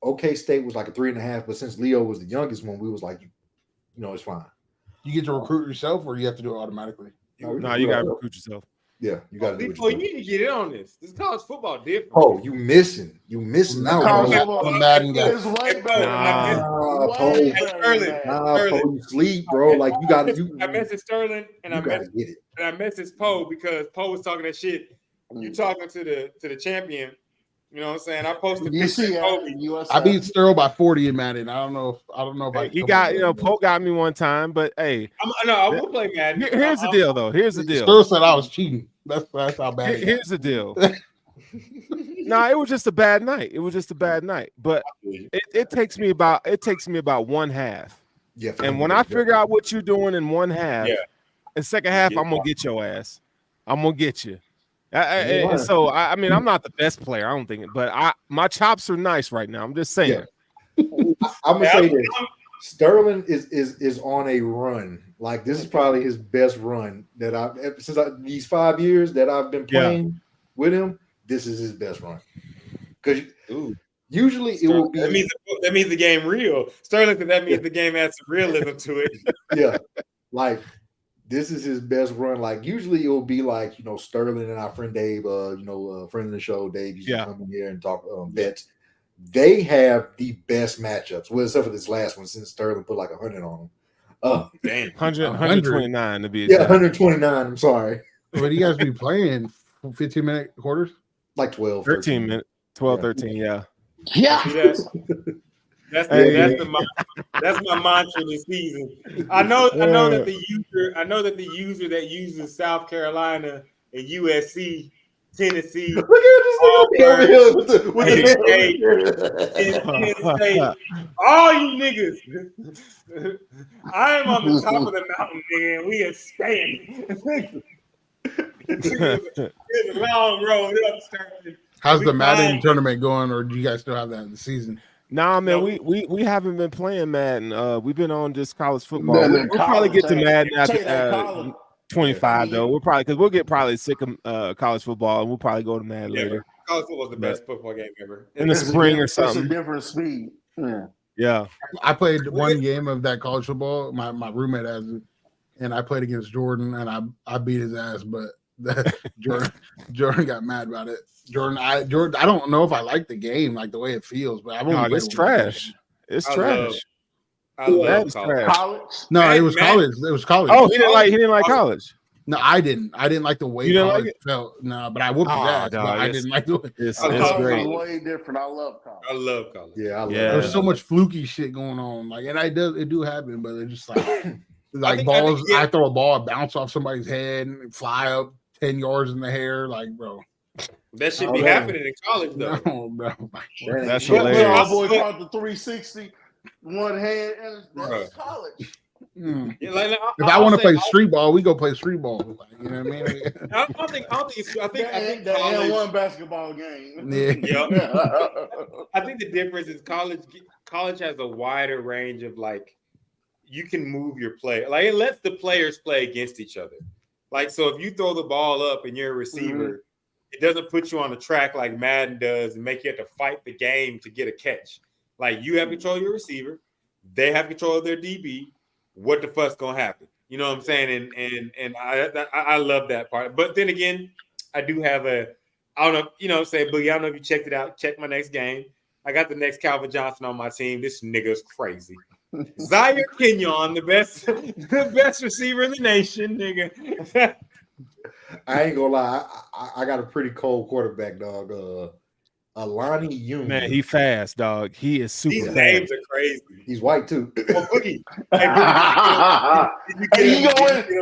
OK State was like a 3.5. But since Leo was the youngest one, we was like, you know, it's fine. You get to recruit yourself, or you have to do it automatically? No, you gotta recruit yourself. Yeah, you gotta do it. Before you need to get in on this. This college football different. Oh, you missing now. Madden guy. It's way better. Poe, you sleep, bro. Like you got to. I messaged Sterling and I messaged Poe because Poe was talking that shit. You talking to the champion. You know what I'm saying? I posted. You see, I beat Sterling by 40 in Madden. I don't know if he got, you know, Poe got me one time, but hey, I will play Madden. Here's the deal, though. Here's the deal. Sterling said I was cheating. That's how bad. Here's the deal. No, it was just a bad night. It was just a bad night. But it takes me about one half. Yeah. And when I figure out what you're doing in one half, in second half, I'm gonna get your ass. I'm gonna get you. So I mean, I'm not the best player, I don't think, but my chops are nice right now. I'm just saying. I'm gonna say this: Sterling is on a run. Like, this is probably his best run that these 5 years that I've been playing with him. This is his best run, because usually it will be. That means the game real. Sterling, because that means the game has some realism to it. Yeah, like. This is his best run. Like, usually it will be like, you know, Sterling and our friend Dave, friend of the show, Dave, used to come in here and talk bets. They have the best matchups. Well, except for this last one, since Sterling put like 100 on them. Damn. 129 to be exact. Yeah, 129. I'm sorry. But you guys be playing 15-minute quarters? Like 12. 13 minutes. 12, 13, yeah. Yeah. That's my mantra this season. I know that the user that uses South Carolina and USC, Tennessee, look at this over here with the all you niggas. I am on the top of the mountain, nigga, and we are staying. It's a long road up. How's the Madden tournament going, or do you guys still have that in the season? Nah, man, we haven't been playing Madden. We've been on just college football. We'll probably get to Madden after 25 though. We'll get probably sick of college football, and we'll probably go to Madden later. College football is the best football game ever. In the spring or something. It's a different speed. Yeah. I played one game of that college football. My roommate has it, and I played against Jordan, and I beat his ass, but Jordan got mad about it. Jordan, I don't know if I like the game, like the way it feels, but I've only it's trash. It's trash. I love college. No, it was college. It was college. Oh, he didn't like college. No, I didn't. I didn't like the way college felt. No, but I whooped his ass. Dog, but I didn't like the way. It's great. Way different. I love college. Yeah, There's so much fluky shit going on. Like, and it do happen, but it's just like balls. I throw a ball, bounce off somebody's head, and fly up 10 yards in the hair. Like, bro. That should be happening in college, though. No, bro. That's hilarious. Our boy caught the 360, one hand, and that's college. Yeah, If I want to play street ball, we go play street ball. Like, you know what I mean? I think the college, N1 basketball game. I think the difference is college has a wider range of like you can move your play. Like it lets the players play against each other. Like so, if you throw the ball up and you're a receiver, it doesn't put you on the track like Madden does and make you have to fight the game to get a catch. Like you have control of your receiver, they have control of their DB. What the fuck's gonna happen? You know what I'm saying? And I love that part. But then again, I do have I don't know, Boogie, I don't know if you checked it out. Check my next game. I got the next Calvin Johnson on my team. This nigga's crazy. Zaire Kenyon, the best receiver in the nation, nigga. I ain't gonna lie, I got a pretty cold quarterback, dog. Alani Yoon. Man, he fast, dog. He is super. These fast. names are crazy. He's white too. Well, Boogie. You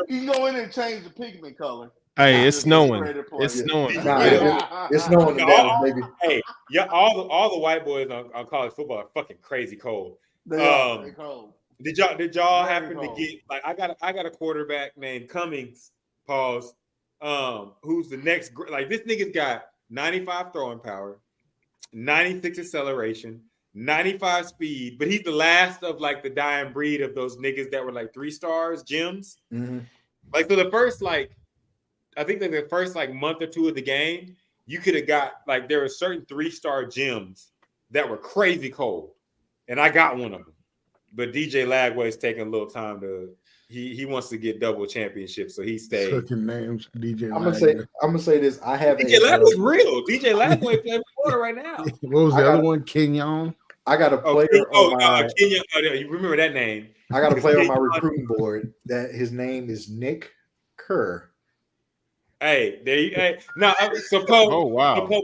can go in and change the pigment color. Hey, it's snowing. It's snowing. It's snowing in Dallas, baby. Hey, yeah, all the white boys on college football are fucking crazy cold. They cold. Did y'all Very happen cold. to get like I got a quarterback named Cummings, pause, who's the next like this nigga's got 95 throwing power, 96 acceleration, 95 speed, but he's the last of like the dying breed of those niggas that were like 3 stars, gems. Mm-hmm. Like so the first I think that the first month or two of the game, you could have got like there were certain 3-star gems that were crazy cold. And I got one of them. But DJ Lagway's taking a little time to he wants to get double championships, so he stayed. Fucking names, DJ. I'm gonna say this. I have DJ Lagway's real. DJ Lagway playing quarter right now. What was the other one? Kenyon. I got a player Kenya. You remember that name? I got a player on my recruiting board that his name is Nick Kerr. Hey, there you. Hey, now suppose. Oh wow. People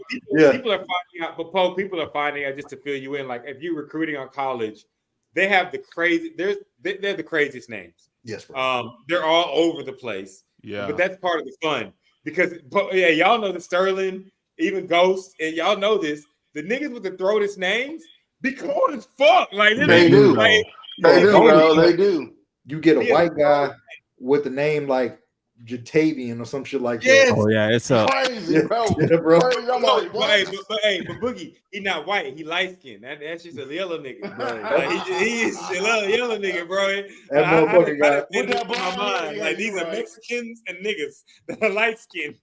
are finding out. But Poe, people are finding out just to fill you in. Like if you're recruiting on college, they have the crazy. They're the craziest names. Yes, bro. They're all over the place. Yeah. But that's part of the fun because y'all know the Sterling, even Ghost, and y'all know this. The niggas with the throatest names be cold as fuck. Like they do. Like, They do, bro. They do. You get a white guy with a name like Jatavian or some shit like Yes. that. Oh yeah, it's up. Crazy, bro. Yeah, bro. Crazy. I'm like, what? But Boogie, he not white. He light skinned. That's just a yellow nigga, bro. Like he is a yellow nigga, bro. That motherfucker got in my mind. Like these are Mexicans and niggas that are light skinned.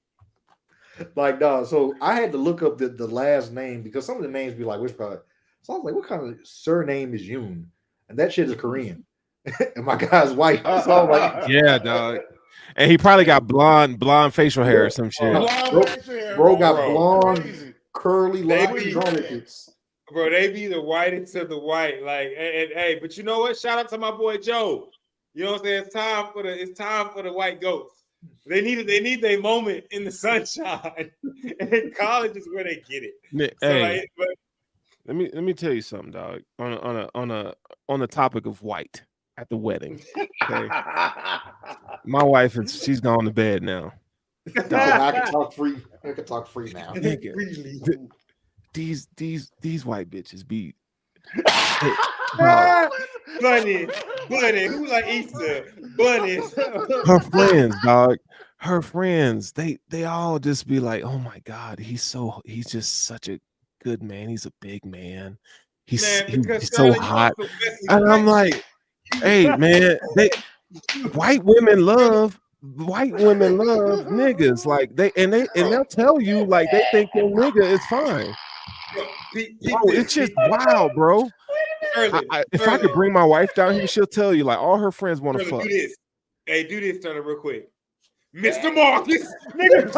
Like, dog. So I had to look up the last name because some of the names be like, which part? So I was like, what kind of surname is Yoon? And that shit is Korean. And my guy's white. So I was like, yeah, dog. And he probably got blonde facial hair or some shit. Bro got blonde, crazy. Curly, locks. Bro, they be the whitest of the white. Like, and hey, but you know what? Shout out to my boy Joe. You know what I'm saying? It's time for the white goats. They need their moment in the sunshine. And college is where they get it. Hey, let me tell you something, dog. On the topic of white at the wedding. Okay? My wife she's gone to bed now. Dog, I can talk free. I can talk free now. These white bitches be Bunny, who like Easter? Bunny. Her friends, dog. Her friends, they all just be like, oh my God, he's just such a good man. He's a big man. He's so hot. And I'm like, hey man, white women love niggas. Like they'll tell you like they think your nigga is fine. Bro, it's just wild, bro. If I could bring my wife down here, she'll tell you like all her friends want to fuck. Do this. Hey, do this, Turner, real quick. Mr. Marcus, nigga.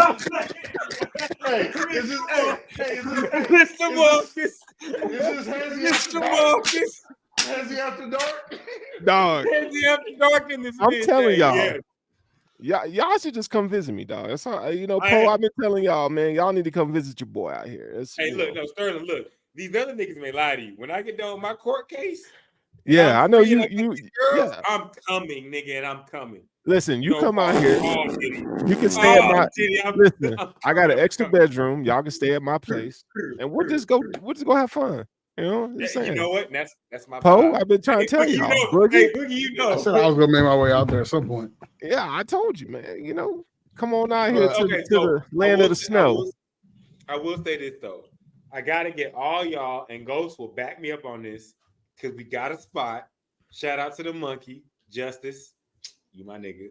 Mr. Marcus. Mr. Marcus. Hesi after dark. Dog. Hesi after dark in this. I'm telling y'all. Yeah. Y'all should just come visit me, dog. That's how Poe. I've been telling y'all, man. Y'all need to come visit your boy out here. Sterling, look. These other niggas may lie to you. When I get done with my court case, I know you. Girls, I'm coming, nigga, and I'm coming. Listen, you come out here. You can stay at my. Listen, I got an extra bedroom. Y'all can stay at my place, and we'll just go have fun. You know, I'm just You saying. know what? That's my Poe, vibe. I've been trying to tell Boogie, y'all. you know, Boogie. hey, Boogie, you know. I said I was gonna make my way out there at some point. Yeah, I told you, man. You know, come on out here to, Okay, to so the land of the snow. I will say this though. I gotta get all y'all, and Ghost will back me up on this, because we got a spot. Shout out to the monkey, Justice. You my nigga.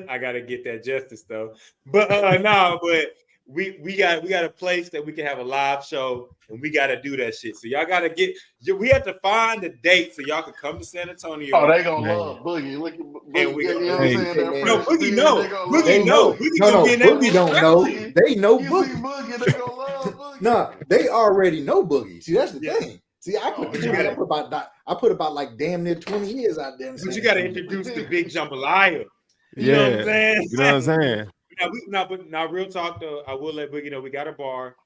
I gotta get that justice though. But but we got a place that we can have a live show, and we gotta do that shit. So y'all gotta we have to find the date so y'all can come to San Antonio. Oh, they gonna love Boogie. Look at Boogie. We You know go- what I'm Hey, saying? That hey, No, fresh Boogie beard, know. they gonna Boogie love know. Boogie. Boogie No, gonna no, be in that Boogie bitch. don't know. Boogie. They know You see Boogie. Boogie, they gonna love Boogie. Nah, they already know Boogie. See, that's the Yeah. thing. See, I put, Oh, the you guy- gotta- I put about like damn near 20 years out there. But you gotta introduce the big jambalaya. You Yeah, know what I'm saying? you know what I'm saying. Now, real talk though, I will let Boogie know we got a bar,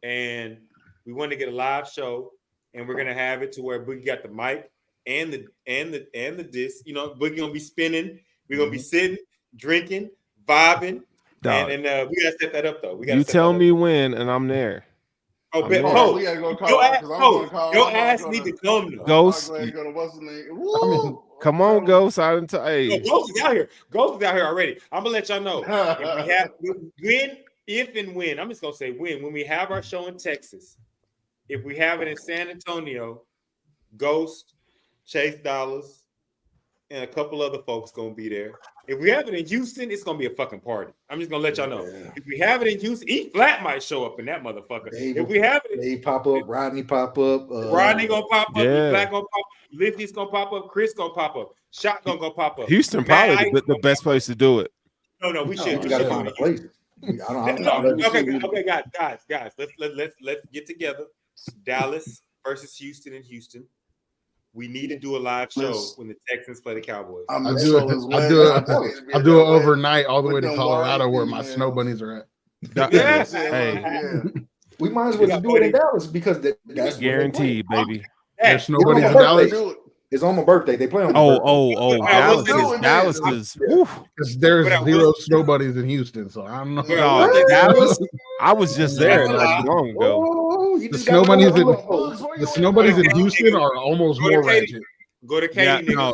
and we want to get a live show, and we're gonna have it to where Boogie got the mic and the disc. You know, Boogie gonna be spinning. We're gonna be sitting, drinking, vibing, Dog. and we gotta set that up though. We gotta You set tell that me up. when, and I'm there. Oh, I'm bet there. Poe. we gotta go call Your out ass, because I'm Poe, gonna call. your I'm gonna ass go need to- to come though. Ghost, I'm gonna go to what's the name? I mean, Woo! come on, Ghost. I didn't tell. No, Hey, Ghost is out here. Ghost is out here already. I'm gonna let y'all know if and when. I'm just gonna say when we have our show in Texas. If we have it in San Antonio, Ghost, Chase Dollars, and a couple other folks gonna be there. If we have it in Houston, it's gonna be a fucking party. I'm just gonna let y'all know. If we have it in Houston, E Flat might show up in that motherfucker. If we have it, Dave pop up, Rodney pop up, Rodney gonna pop up, Yeah. E Flat gonna pop up, Lizzie's gonna pop up, Chris gonna pop up, Shotgun gonna pop up. Houston Matt probably Ice the gonna best pop up. place to do it. No, we No, should. you gotta find a place. Okay, guys. Let's get together. Dallas versus Houston and Houston. We need to do a live show when the Texans play the Cowboys. I do it overnight all the way to them Colorado white where my females. snow bunnies are at. Yeah. Hey, We might as well do it in Dallas because that's guaranteed, baby. There's snow It's on bunnies my in Dallas. birthday. It's on my birthday. They play on my birthday. Oh, I was Dallas doing Dallas that. is. Whew. Because there's But I zero will- snow bunnies in Houston, so I don't know. Well, Dallas. I was just there That's a not lie. too long ago. Oh, you The just snow got bunnies in the the snow bunnies in Houston are almost Go to more Katy. ratchet. Go to Katy, Yeah, nigga.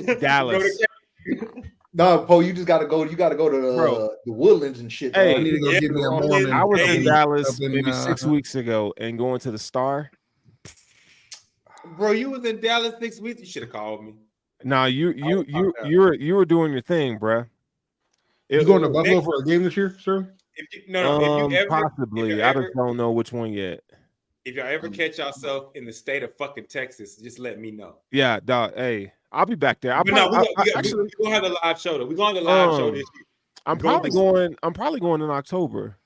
no, Dallas. No, Poe, you just gotta go. You gotta go to Bro. the Woodlands and shit. Hey, I need to go yeah, get me a bro. Mormon. I was in Hey, Dallas up in, maybe 6 weeks ago and going to the Star. Bro, you was in Dallas 6 weeks. You should have called me. Nah, you were doing your thing, bruh. You going to Buffalo for a game this year, sir? If you ever Possibly. I just don't know which one yet. If y'all ever catch yourself in the state of fucking Texas, just let me know. Yeah, dog. Hey, I'll be back there. But no, we're gonna have the live show though. We're going to the live show this year. I'm probably going in October.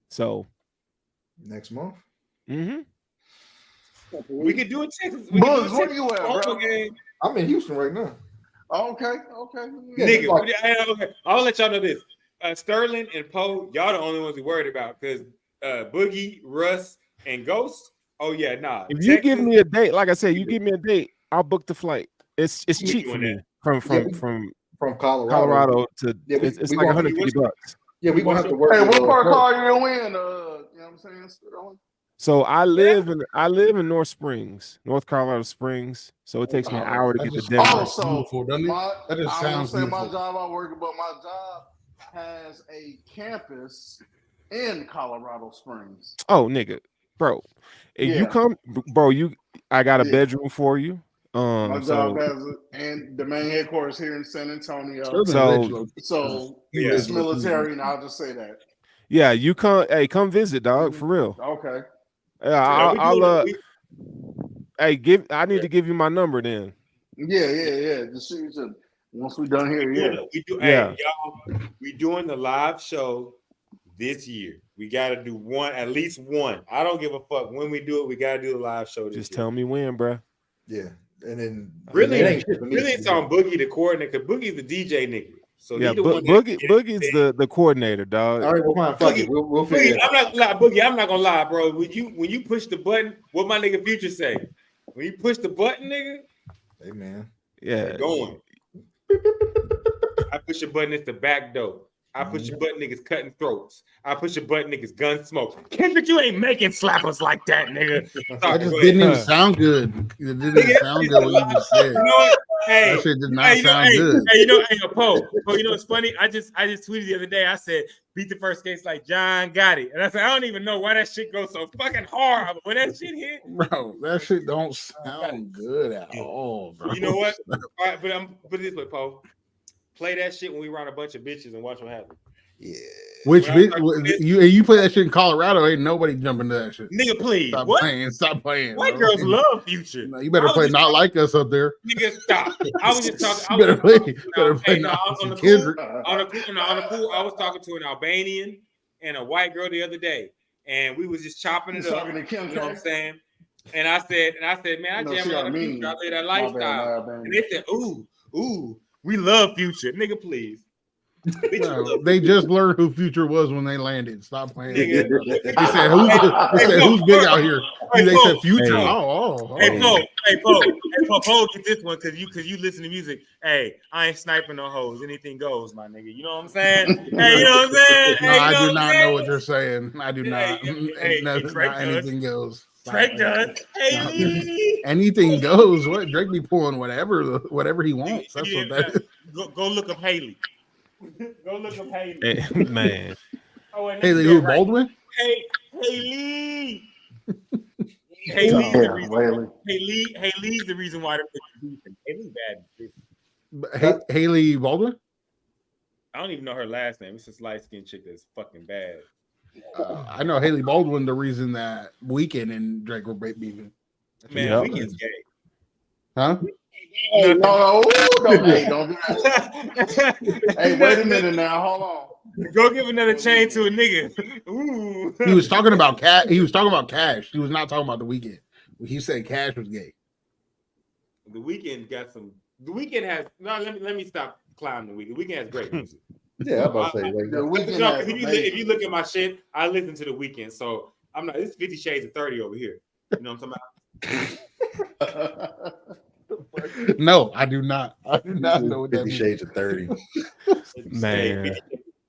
So next month. Mm-hmm. We could do it Texas. Bugs, where you at, bro? I'm in Houston right now. Okay. Yeah, Nigga, like- okay. I'll let y'all know this. Sterling and Poe, y'all the only ones we worried about because Boogie, Russ, and Ghost. Oh yeah, nah. If you give me a date, like I said, you give me a date, I'll book the flight. It's cheap for me from Colorado to it's like $150. Yeah, we gonna have to work. Hey, what part of Colorado you in? You know what I'm saying? Sterling? So I live in North Carolina Springs. So it takes me an hour to get to Denver. Also, That just sounds my beautiful. job I work, but my job has a campus in Colorado Springs. Oh, nigga, bro, if you Yeah. come, bro, I got a Yeah. bedroom for you. My job has and the main headquarters here in San Antonio. So it's military, and I'll just say that. Yeah, you come. Hey, come visit, dog, for real. Okay. Yeah, I need to give you my number then. Yeah. Just once we're done here, Hey, y'all, we doing the live show this year. We got to do at least one. I don't give a fuck when we do it. We got to do the live show this year. Just tell me when, bro. Yeah, and then really, it's on Boogie the coordinator because Boogie's the DJ nigga. So yeah, Boogie's the coordinator, dog. All right, well, fine, fuck it. We'll figure it out. I'm not gonna lie, bro. When you push the button, what my nigga Future say? When you push the button, nigga. Hey man. Yeah. Going. I push the button. It's the back door. I push your butt niggas cutting throats. I push your butt niggas gun smoke. Kendrick, you ain't making slappers like that, nigga. That just didn't even sound good. It didn't sound good what you just said. You know what? Hey, that shit did not sound good. Hey, you know, Poe, you know what's funny? I just tweeted the other day. I said, beat the first case like John Gotti. And I said, I don't even know why that shit goes so fucking hard. But when that shit hit, bro, that shit don't sound good at all, bro. You know what? All right, but I'm put it this way, Poe. Play that shit when we run a bunch of bitches and watch what happens. Yeah. Which you play that shit in Colorado? Ain't nobody jumping to that shit. Nigga, please. Stop playing. White girls love Future. No, you better play Not Like Us up there. Nigga, stop. I was just talking. You better play on the pool. I was talking to an Albanian and a white girl the other day, and we was just chopping it up. You know what I'm saying? And I said, man, I jam on the Future. I live that lifestyle. And they said, ooh, we love Future. Nigga, please. No, they just learned who Future was when they landed. Stop playing. They said, who's big out here? They said Future. Hey, Poe, get this one because you listen to music. Hey, I ain't sniping no hoes. Anything goes, my nigga. You know what I'm saying? Hey, you know what I'm saying? No, I do not know what you're saying. I do not. Not anything goes. Drake does. Hey, anything goes. What Drake be pulling whatever he wants. That's what that is. Go look up Haley. Go look up Haley. Hey, man. Haley who, Baldwin? Haley's the reason why they're beefing. Haley bad. Haley Baldwin? I don't even know her last name. It's this light-skinned chick that's fucking bad. I know Haley Baldwin, the reason that Weeknd and Drake were beefing. Man, Weeknd's gay. Huh? Hey, don't do that. Hey, wait a minute now. Hold on. Go give another chain to a nigga. Ooh. He was talking about Cash. He was talking about Cash. He was not talking about the Weeknd. He said Cash was gay. The Weeknd got some. The Weeknd has. No, let me stop clowning the Weeknd. The Weeknd has great music. Yeah, I'm about to say like the Weeknd. No, if you look at my shit, I listen to the Weeknd. So I'm not. It's 50 Shades of 30 over here. You know what I'm talking about? No, I do not. I do not know what that 50 means. Shades of 30. Man.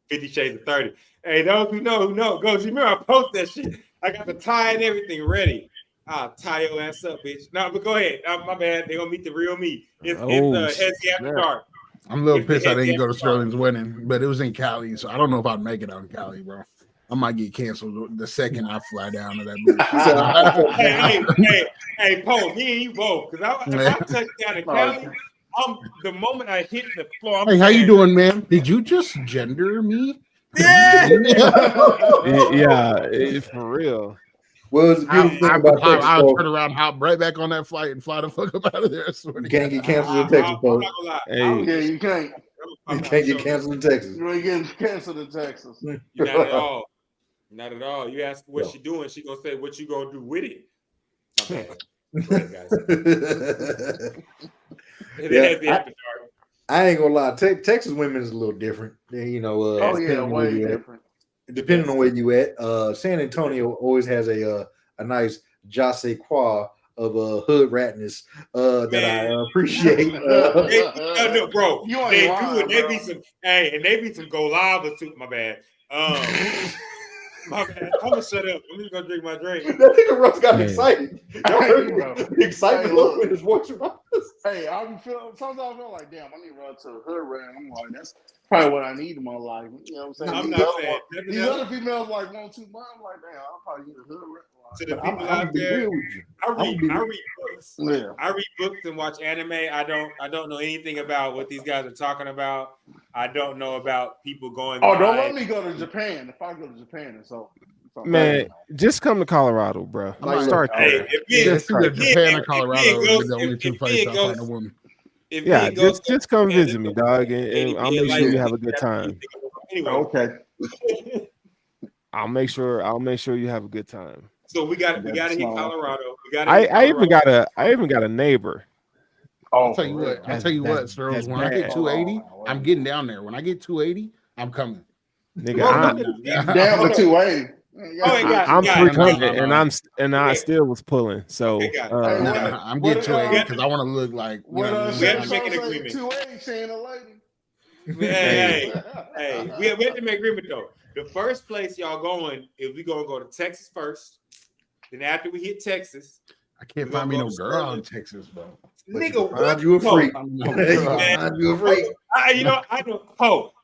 50 Shades of 30. Hey, those who know. Go. You remember I post that shit? I got the tie and everything ready. I'll tie your ass up, bitch. No, but go ahead. My bad. They're gonna meet the real me. It's Hesi after dark. I'm a little pissed I didn't go to Sterling's wedding, but it was in Cali, so I don't know if I'd make it out in Cali, bro. I might get canceled the second I fly down to that bitch. Hey, Poe, me and you both. Because if I touch down in Cali, the moment I hit the floor, hey, how you doing, man? Did you just gender me? Yeah. Yeah, for real. Well, it's a beautiful thing about Texas. I'll turn around, hop right back on that flight, and fly the fuck up out of there. You can't get canceled in Texas, folks. Yeah, you can't. You can't get canceled in Texas. You ain't getting canceled in Texas. Not at all. Not at all. You ask what she doing, she gonna say what you gonna do with it. My bad. Guys. I ain't gonna lie. Texas women is a little different. You know. Way different. Depending on where you at. San Antonio always has a nice je sais quoi of hood ratness that I appreciate. No, bro. You ain't lying, they be some. Hey, and they be some go lava too. My bad. My bad. I'm gonna shut up. I'm just gonna drink my drink. That nigga Russ got excited. Y'all heard excitement low in his voice. Hey, sometimes I feel like, damn, I need to run to a hood rat. I'm like, that's probably what I need in my life. You know what I'm saying? These other females like want too much. I'm like, damn, I probably need a hood rat. To the people out there, I read books. Yeah. I read books and watch anime. I don't know anything about what these guys are talking about. I don't know about people going. Oh, don't let me go to Japan. If I go to Japan, and so man, just come to Colorado, bro. Start there. Japan and Colorado are the only two places I find a woman. Yeah, just come visit me, dog, and I'll make sure you have a good time. Anyway, okay. I'll make sure you have a good time. So we got to hit Colorado. I even got a neighbor. I'll tell you what, Sterls, when I get 280, I'm getting down there. When I get 280, I'm coming. Nigga, down to 280. I'm 300 and I still was pulling. So I'm getting 280 because I want to look like we have to make an agreement. 280 saying a lady. Hey, Hey, we have to make agreement though. The first place y'all going is we gonna go to Texas first. Then after we hit Texas, I can't we find me gonna no go to girl Sterling. in Texas, bro. Nigga, Find what? you a freak. No You girl. find you a freak.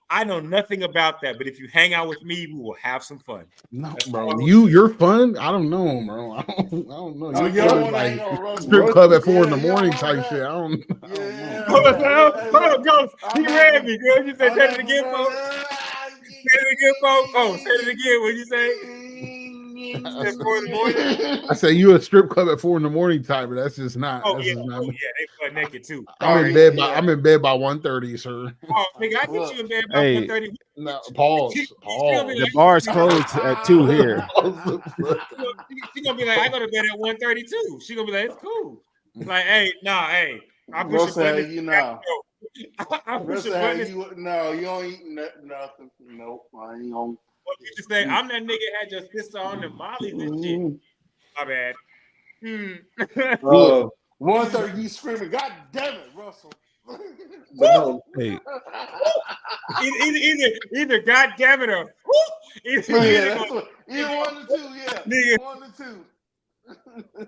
I know nothing about that, but if you hang out with me, we will have some fun. No, That's bro. all. You're fun. I don't know, bro. I don't know. Oh, You're you don't fun, want to hang like on Russell. strip club at 4 in the Yeah, you don't morning want type that. shit. I don't Yeah. know. Hold on, Ghost. He I'm read not- me, girl. You said I'm say not it again, gonna- folks. Say it again, folks. Oh, say it again. What you say? At 4 in the morning? I say you a strip club at 4 in the morning type, but that's just not. Oh, That's yeah. just not Oh, me. yeah. They butt naked, too. I'm in bed by I'm in bed by 1:30, sir. Oh, nigga, I get you in bed by Hey. 1:30. No, pause. She Pause. The bar's closed at 2 here. She gonna be like, I go to bed at 1:30 too. She gonna be like, it's cool. Like, hey, hey, I push a Russell, button. you know. I push a Russell, button. you don't eat nothing. Nope, I ain't gonna. You just say, I'm that nigga had your sister on the Molly and shit. My bad. 1:30, you screaming, God damn it, Russell. But no, Hey, either God damn it or Yeah, that's what, either one of the two, yeah. Nigga. One of the two. the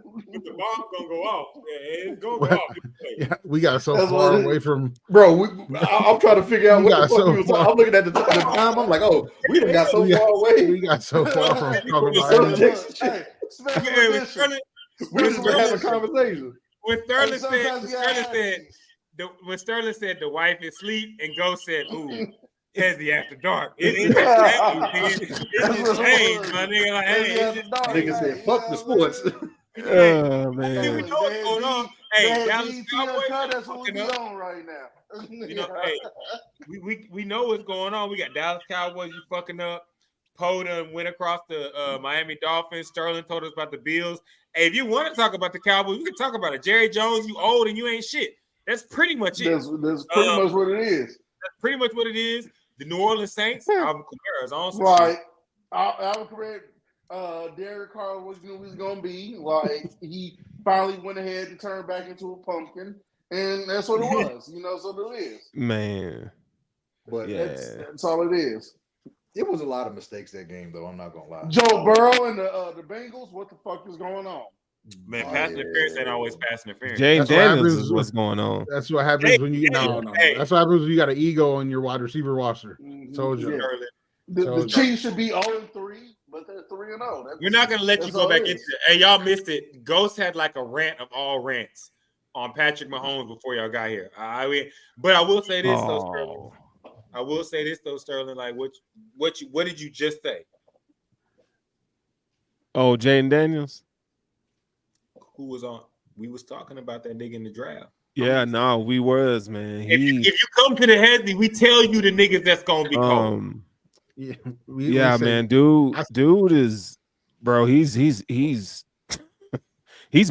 bomb gonna go off. Yeah, it's gonna go off. Yeah, we got so That's far what it away is. from. bro, I'm trying to figure out We what the got fuck so we was far. I'm looking at the time. I'm like, oh, we done got so We got- far away. We got so far from talking about Subject. it. Hey, special edition. We just been having a conversation. When Sterling Hey, said, sometimes you gotta have these. when Sterling said the wife is asleep, and Ghost said, "Ooh, Hesi after dark." It just changed. It just changed, my nigga. Like, hey, it just Nigga said, fuck the sports. oh we man. know what's going on. Hey, Dallas Cowboys, That's what we be on right now. you know, hey, we know what's going on. We got Dallas Cowboys, you fucking up. Poe done went across the Miami Dolphins. Sterling told us about the Bills. Hey, if you want to talk about the Cowboys, we can talk about it. Jerry Jones, you old and you ain't shit. That's pretty much it. That's pretty much what it is. That's pretty much what it is. The New Orleans Saints, Alvin Kamara is on some Right. shit. Alvin Kamara, Derek Carr was knew he was gonna be. Like he finally went ahead and turned back into a pumpkin, and that's what it was. So it is. Man. But Yeah. That's all it is. it was a lot of mistakes that game, though. I'm not gonna lie. Joe Burrow and the Bengals. What the fuck is going on? Man, pass interference ain't always pass interference. James That's what Daniels happens is what's going on. That's what happens when you no. That's what happens when you got an ego in your wide receiver roster. Told you. Yeah. The Chiefs should be 0-3, but they're 3-0. We're not gonna let you go back into it. Hey, y'all missed it. Ghost had like a rant of all rants on Patrick Mahomes before y'all got here. But I will say this though, Sterling. I will say this though, Sterling. Like, what did you just say? Oh, Jaden Daniels. Who was on? We was talking about that nigga in the draft. Yeah, no, we was, man. If you come to the Hesi, we tell you the niggas that's gonna be cold. Yeah, man, dude is, bro. He's he's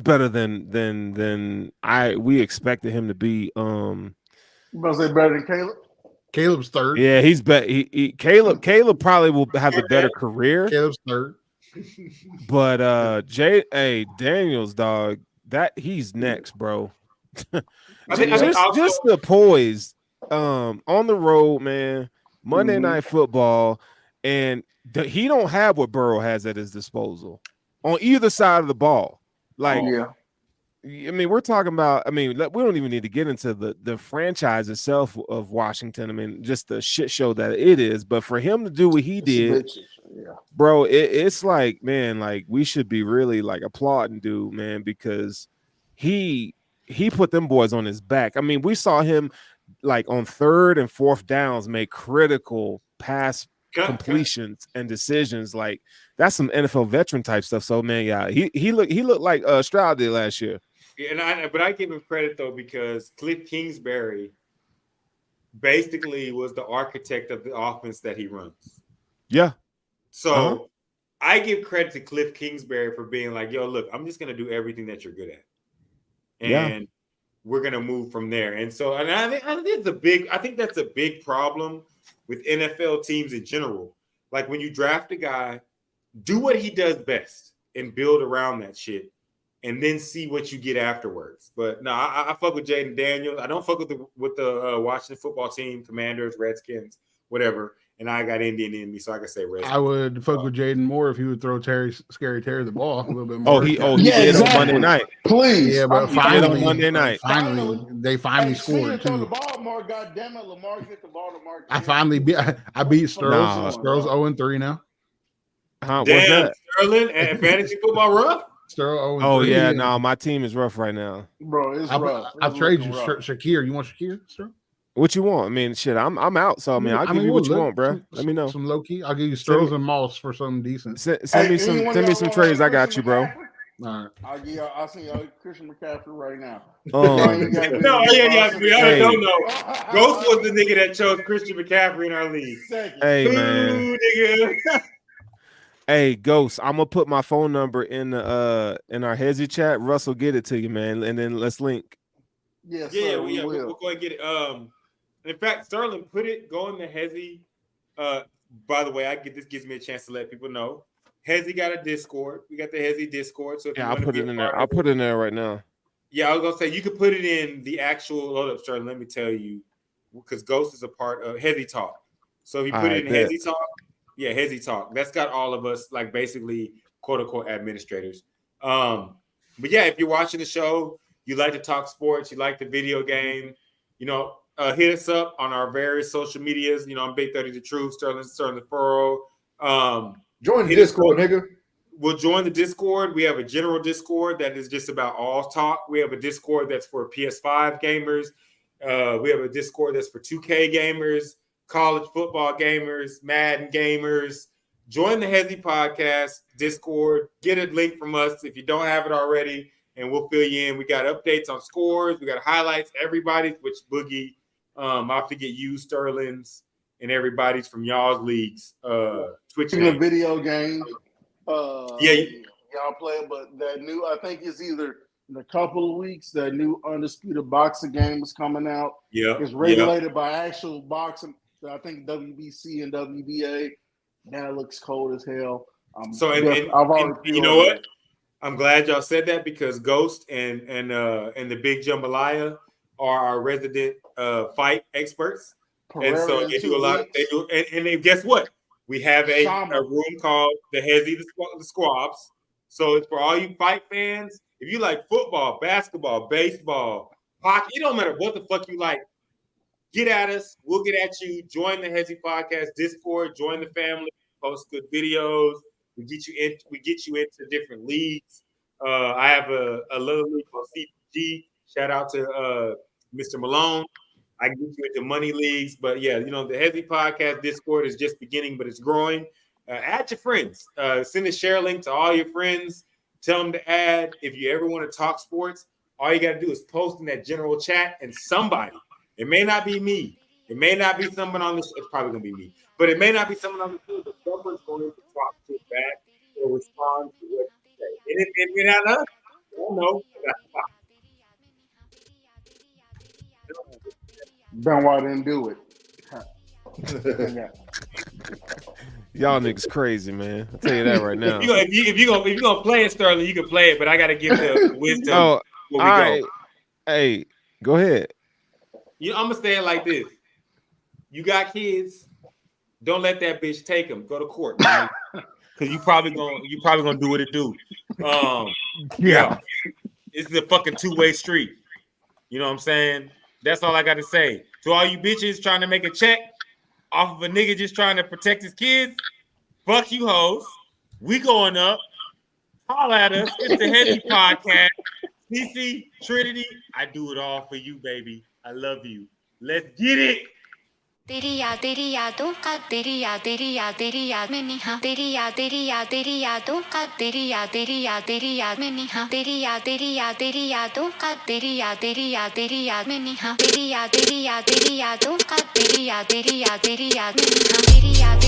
better than we expected him to be. You about to say better than Caleb? Caleb's third. Yeah, he's Caleb probably will have a better career. Caleb's third. But Daniels, dog, that he's next, bro. Just the poise on the road, man. Monday Night Football, and he don't have what Burrow has at his disposal on either side of the ball. Like, I mean, we're talking about. I mean, we don't even need to get into the franchise itself of Washington. I mean, just the shit show that it is. But for him to do what he did, bro, it's like, man, like we should be really like applauding dude, man, because he put them boys on his back. I mean, we saw him like on 3rd and 4th downs make critical pass completions and decisions. Like that's some NFL veteran type stuff. So man, yeah, he looked like Stroud did last year. Yeah, but I give him credit though because Cliff Kingsbury basically was the architect of the offense that he runs. Yeah. So I give credit to Cliff Kingsbury for being like, yo, look, I'm just gonna do everything that you're good at. And we're gonna move from there. And so, and I think that's a big problem with NFL teams in general. Like when you draft a guy, do what he does best and build around that shit, and then see what you get afterwards. But no, I fuck with Jaden Daniels. I don't fuck with the Washington football team, Commanders, Redskins, whatever. and I got Indian in me, so I can say Redskins. I would fuck with Jaden more if he would throw Scary Terry the ball a little bit Oh, more. he Yeah, did exactly. on Monday night. Please. Yeah, but He did finally, on Monday night. they finally Hey, scored throw the too. ball more. God damn it, Lamar get the ball to Mark. I finally beat Sturls. Nah. Sturls 0-3 now. Huh? What's Damn, that? Sterling and fantasy football rough. Sturls 0-3. Oh yeah, no, my team is rough right now. Bro, it's rough. I'll trade you Shakir. You want Shakir, Sturls? What you want? I mean, shit, I'm out. So I mean, I'll give you what you want, bro. Let me know. Some low key. I'll give you Sturls and Moss for something decent. Send me some trades. I got you, bro. All right. I'll send y'all Christian McCaffrey right now. No, yeah, we Hey. don't know. Ghost was the nigga that chose Christian McCaffrey in our league. Hey man. Ooh, nigga. Hey, Ghost, I'm gonna put my phone number in our Hesi chat. Russell, get it to you, man, and then let's link. Yes, Yeah, sir, we'll will. go and get it. In fact, Sterling, go in the Hesi. By the way, this gives me a chance to let people know. Hesi got a Discord. We got the Hesi Discord. So if Yeah, I'll put it in there. I'll put it in there right now. Yeah, I was gonna say you could put it in the actual. Hold up, Sterling. Let me tell you, because Ghost is a part of Hesi Talk. So if you put it in Hesi Talk, yeah, Hesi Talk. That's got all of us, like basically quote unquote administrators. But yeah, if you're watching the show, you like to talk sports, you like the video game, hit us up on our various social medias. I'm Big 30 The Truth, Sterling the Furrow. Join the Discord, nigga. We'll join the Discord. We have a general Discord that is just about all talk. We have a Discord that's for PS5 gamers. We have a Discord that's for 2K gamers, college football gamers, Madden gamers. Join the Hesi Podcast Discord. Get a link from us if you don't have it already, and we'll fill you in. We got updates on scores. We got highlights, everybody's, which Boogie, I have to get you, Sterling's, and everybody's from y'all's leagues. Twitch. The video game. Y'all play it, but that new, I think it's either in a couple of weeks, that new Undisputed Boxing game is coming out. Yeah. It's regulated by actual boxing. I think WBC and WBA. That looks cold as hell. You know what? I'm glad y'all said that because Ghost and the Big Jambalaya are our resident fight experts. And so they do a lot. And guess what? We have a room called the Hesi the Squabs. So it's for all you fight fans. If you like football, basketball, baseball, hockey, it don't matter what the fuck you like. Get at us. We'll get at you. Join the Hesi Podcast Discord. Join the family. Post good videos. We get you into different leagues. I have a little league called CPG. Shout out to Mr. Malone. I can get you into money leagues, but yeah, the Hesi Podcast Discord is just beginning, but it's growing. Add your friends. Send a share link to all your friends. Tell them to add. If you ever want to talk sports, all you got to do is post in that general chat, and somebody, it may not be me, it may not be someone on this, it's probably going to be me, but it may not be someone on the field, but someone's going to talk to it back or respond to what you say. And if it's not us, I don't know. Benoit didn't do it. Y'all niggas crazy, man. I'll tell you that right now. If you're gonna play it, Sterling, you can play it, but I gotta give the wisdom. All right. Hey, go ahead. I'm gonna say it like this: you got kids, don't let that bitch take them. Go to court, because you probably gonna do what it do. Yeah, it's a fucking two-way street. You know what I'm saying? That's all I got to say. To all you bitches trying to make a check off of a nigga just trying to protect his kids, fuck you hoes. We going up. Holler at us. It's the Hesi Podcast. CC, Trinity, I do it all for you, baby. I love you. Let's get it. तेरी यादों का तेरी याद में निहा तेरी यादों का तेरी याद में निहा तेरी यादों का तेरी याद में निहा तेरी यादों का तेरी याद में निहा तेरी याद